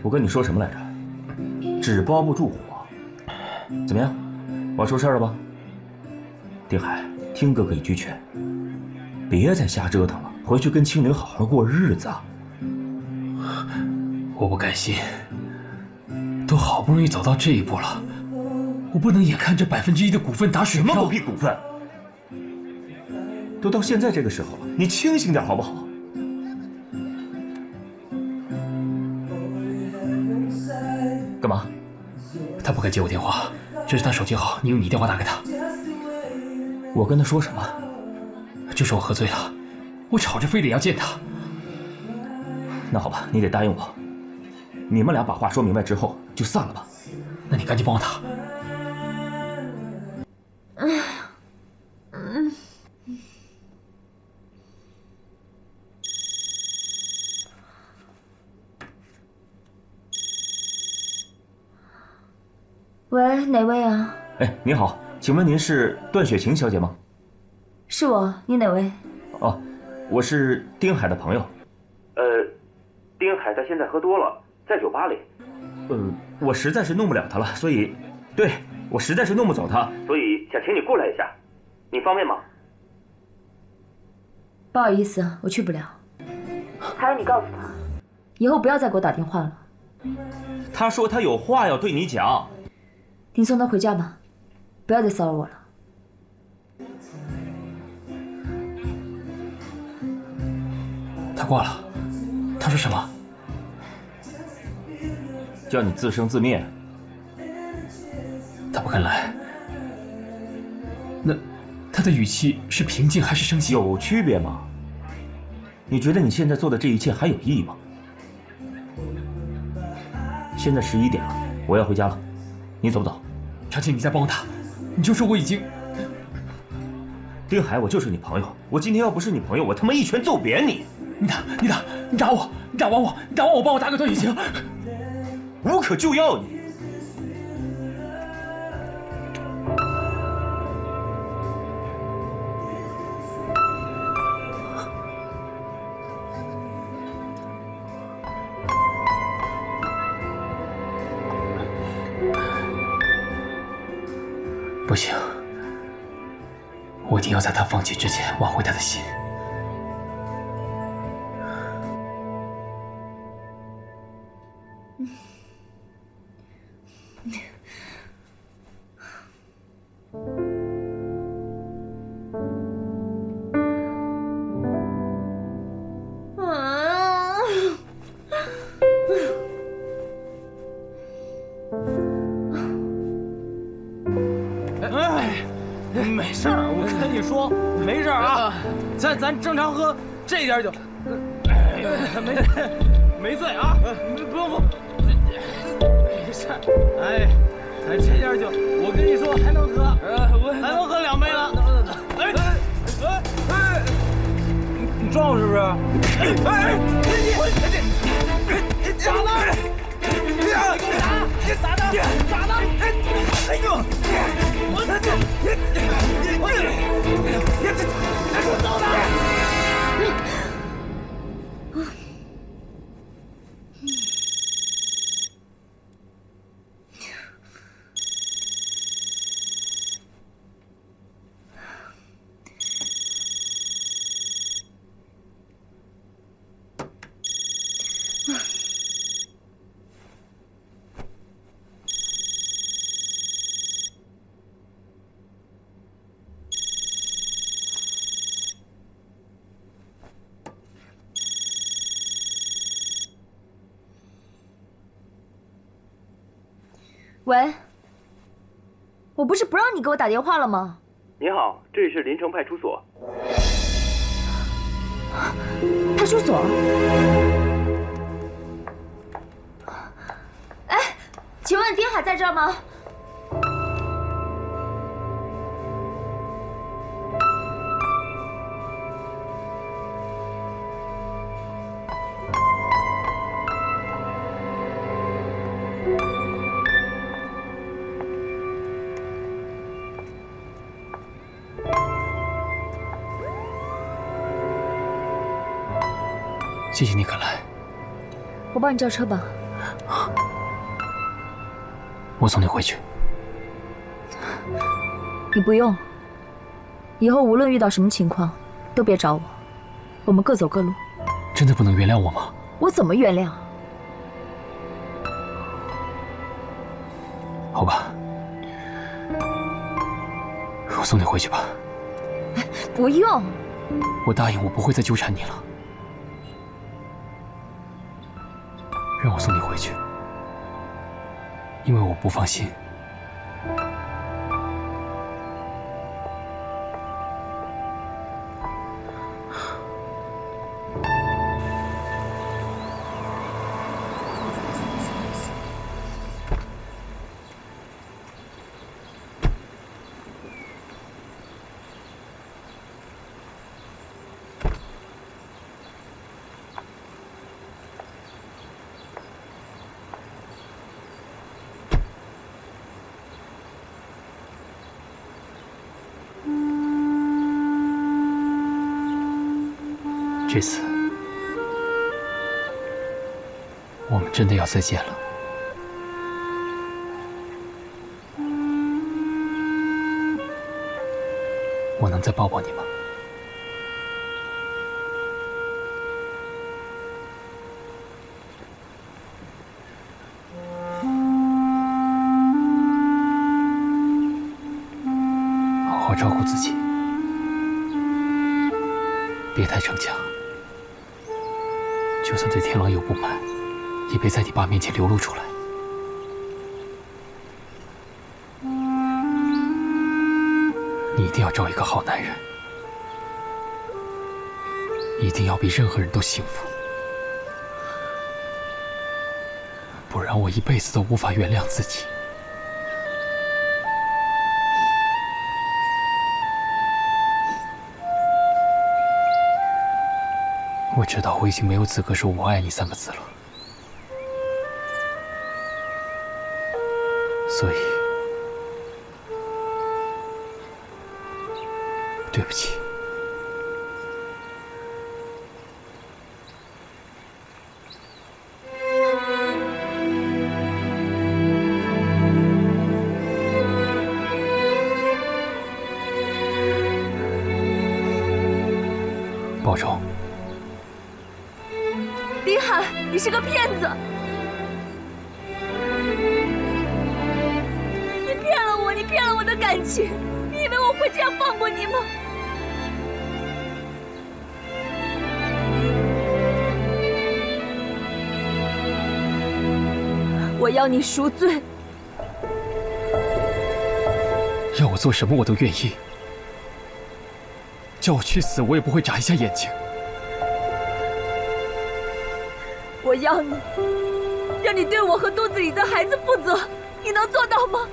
我跟你说什么来着？纸包不住火。怎么样？我出事了吧？丁海，听哥哥一句劝，别再瞎折腾了，回去跟青灵好好过日子。我不甘心，都好不容易走到这一步了，我不能眼看着1%的股份打水漂。什么狗屁股份？都到现在这个时候了，你清醒点好不好？干嘛？他不肯接我电话，这是他手机号，你用你电话打给他。我跟他说什么？就说我喝醉了，我吵着非得要见他。那好吧，你得答应我，你们俩把话说明白之后就散了吧。那你赶紧帮我打。喂，哪位啊？哎，你好，请问您是段雪晴小姐吗？是我，你哪位？哦，我是丁海的朋友。丁海他现在喝多了，在酒吧里。我实在是弄不了他了，所以，对，我实在是弄不走他，所以想请你过来一下，你方便吗？不好意思，我去不了。还有，你告诉他，以后不要再给我打电话了。他说他有话要对你讲。你送他回家吧，不要再骚扰我了。他挂了，他说什么？叫你自生自灭。他不肯来。那他的语气是平静还是生气？有区别吗？你觉得你现在做的这一切还有意义吗？现在11点了，我要回家了，你走不走？长青，你再帮我打，你就说我已经……丁海，我就是你朋友，我今天要不是你朋友，我他妈一拳揍扁你！你打我，你打完我，帮我打个段雪晴，无可救药你。不行，我一定要在他放弃之前挽回他的心。没事儿，我跟你说，没事儿啊，咱正常喝这点酒，没醉啊，不用，没事儿，哎，咱这点酒，我跟你说还能喝，还能喝2杯呢，你撞我是不是？咋了？你给我打！咋的？哎呦！我走了！喂，我不是不让你给我打电话了吗？你好，这里是临城派出所。派出所？哎，请问丁海在这儿吗？谢谢你肯来，我帮你叫车吧。我送你回去。你不用，以后无论遇到什么情况，都别找我，我们各走各路。真的不能原谅我吗？我怎么原谅？好吧，我送你回去吧。不用。我答应我不会再纠缠你了。让我送你回去，因为我不放心。这次我们真的要再见了。我能再抱抱你吗？好好照顾自己，别太逞强。就算对天狼有不满，也别在你爸面前流露出来。你一定要找一个好男人，一定要比任何人都幸福，不然我一辈子都无法原谅自己。我知道我已经没有资格说我爱你3个字了，所以对不起。保重。丁海，你是个骗子！你骗了我，你骗了我的感情，你以为我会这样放过你吗？我要你赎罪。要我做什么我都愿意，叫我去死我也不会眨一下眼睛。我要你，让你对我和肚子里的孩子负责，你能做到吗？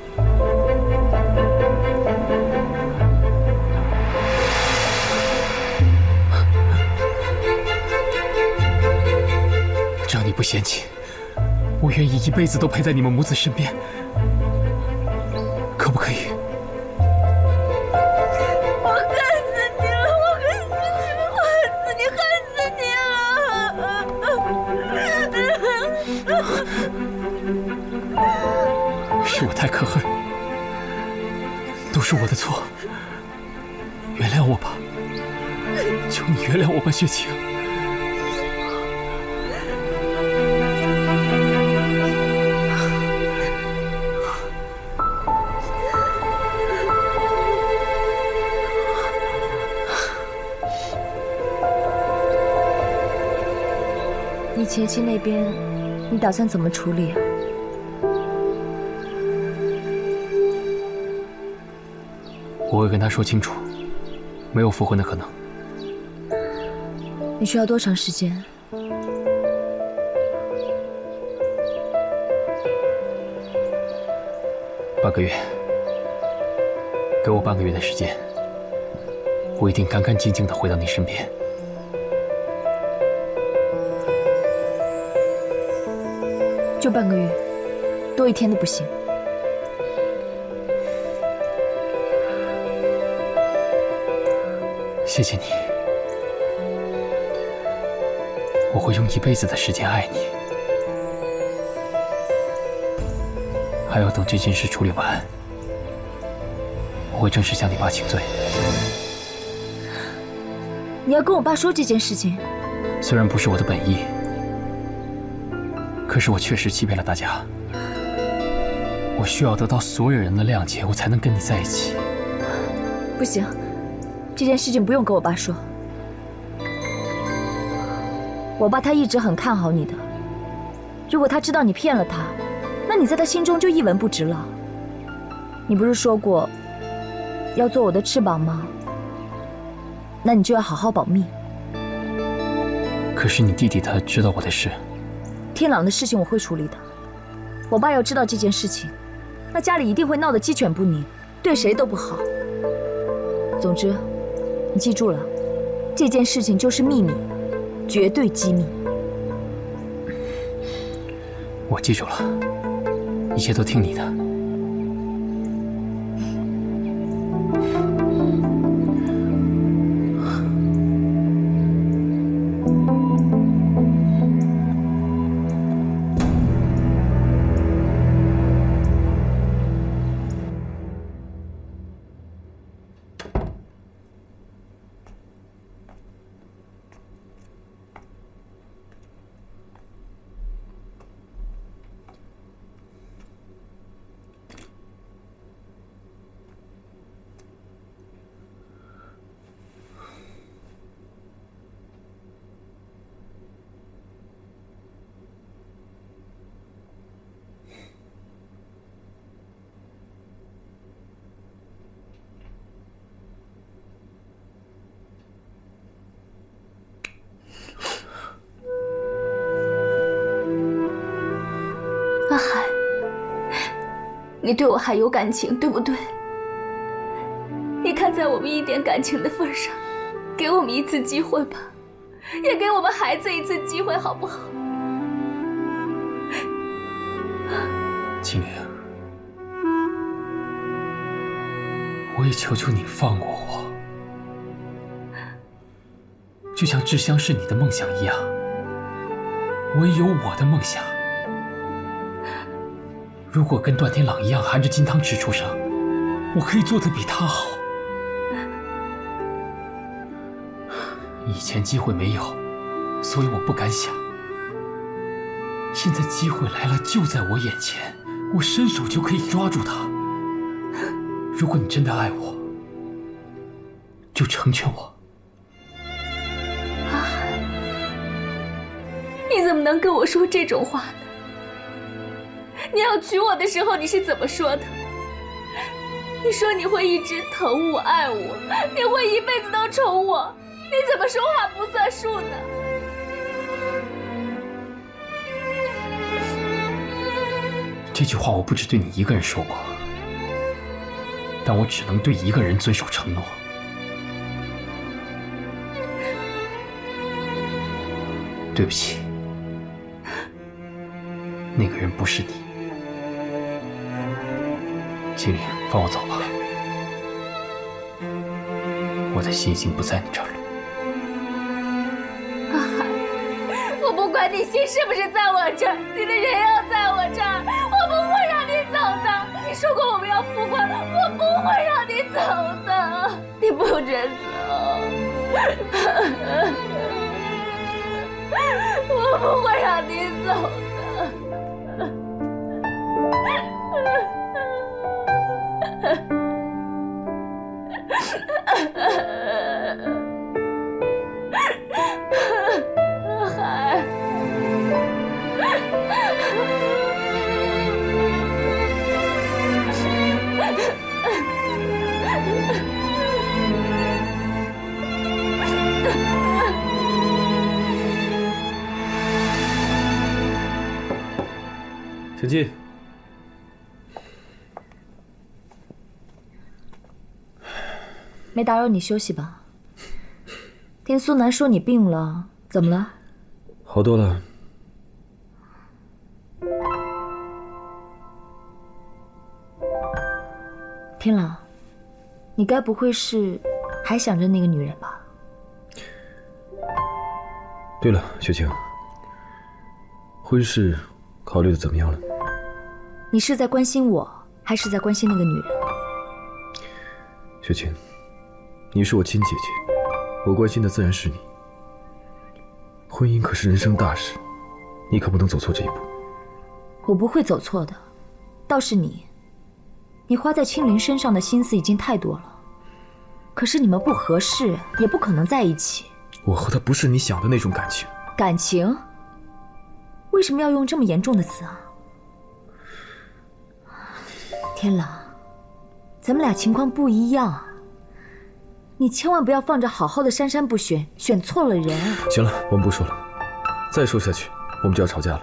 只要你不嫌弃，我愿意一辈子都陪在你们母子身边，可不可以？我恨死你了！我恨死你了！我恨死你！恨死你了！是我太可恨，都是我的错，原谅我吧，求你原谅我吧，雪晴。你前妻那边，你打算怎么处理啊？我会跟他说清楚，没有复婚的可能。你需要多长时间？8个月，给我半个月的时间，我一定干干净净的回到你身边。就半个月，多1天都不行。谢谢你，我会用一辈子的时间爱你。还要等这件事处理完，我会正式向你爸请罪。你要跟我爸说这件事情？虽然不是我的本意，可是我确实欺骗了大家。我需要得到所有人的谅解，我才能跟你在一起。不行，这件事情不用跟我爸说。我爸他一直很看好你的，如果他知道你骗了他，那你在他心中就一文不值了。你不是说过要做我的翅膀吗？那你就要好好保密。可是你弟弟他知道我的事。天朗的事情我会处理的。我爸要知道这件事情，那家里一定会闹得鸡犬不宁，对谁都不好。总之，你记住了，这件事情就是秘密，绝对机密。我记住了，一切都听你的。阿海，你对我还有感情，对不对？你看在我们一点感情的份上，给我们一次机会吧，也给我们孩子一次机会，好不好？青灵，我也求求你放过我，就像志香是你的梦想一样，我也有我的梦想。如果跟段天朗一样含着金汤匙出生，我可以做得比他好。以前机会没有，所以我不敢想。现在机会来了，就在我眼前，我伸手就可以抓住它。如果你真的爱我，就成全我。阿海，你怎么能跟我说这种话呢？你要娶我的时候，你是怎么说的？你说你会一直疼我、爱我，你会一辈子都宠我，你怎么说话不算数呢？这句话我不只对你一个人说过，但我只能对一个人遵守承诺。对不起，那个人不是你。青灵，放我走吧，我的心已经不在你这儿了。阿海，我不管你心是不是在我这儿，你的人要在我这儿，我不会让你走的。你说过我们要复婚，我不会让你走的，你不准走，我不会让你走的。海，请进。没打扰你休息吧？听苏南说你病了，怎么了？好多了。天朗，你该不会是还想着那个女人吧？对了，雪晴，婚事考虑的怎么样了？你是在关心我，还是在关心那个女人？雪晴，你是我亲姐姐，我关心的自然是你。婚姻可是人生大事，你可不能走错这一步。我不会走错的，倒是你，你花在青灵身上的心思已经太多了。可是你们不合适，也不可能在一起。我和她不是你想的那种感情。感情？为什么要用这么严重的词啊？天朗，咱们俩情况不一样，你千万不要放着好好的珊珊不选，选错了人。行了，我们不说了，再说下去我们就要吵架了。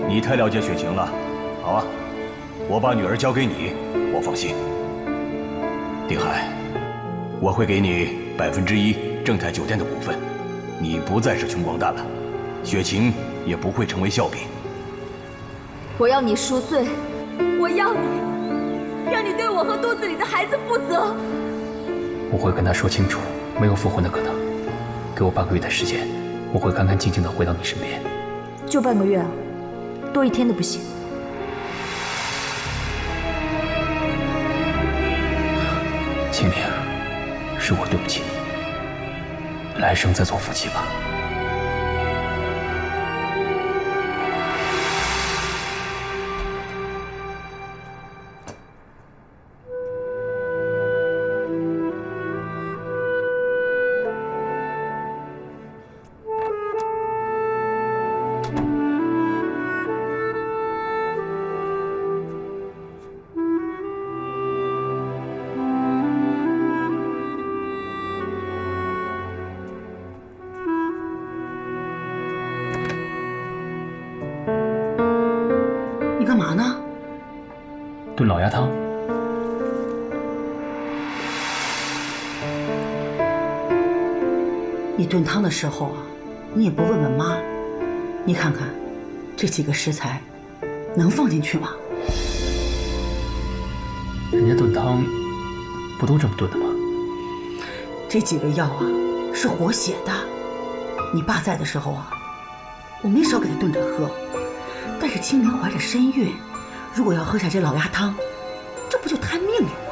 你太了解雪晴了，好啊，我把女儿交给你，我放心。丁海，我会给你1%正泰酒店的股份，你不再是穷光蛋了，雪晴也不会成为笑柄。我要你赎罪，我要你，让你对我和肚子里的孩子负责。我会跟他说清楚，没有复婚的可能。给我半个月的时间，我会干干净净的回到你身边。就半个月啊？多1天都不行。青灵，是我对不起你，来生再做夫妻吧。干嘛呢？炖老鸭汤。你炖汤的时候啊，你也不问问妈，你看看这几个食材能放进去吗？人家炖汤不都这么炖的吗？这几个药啊是活血的，你爸在的时候啊，我没少给他炖着喝。但是青莲怀着身孕，如果要喝下这老鸭汤，这不就摊命了吗？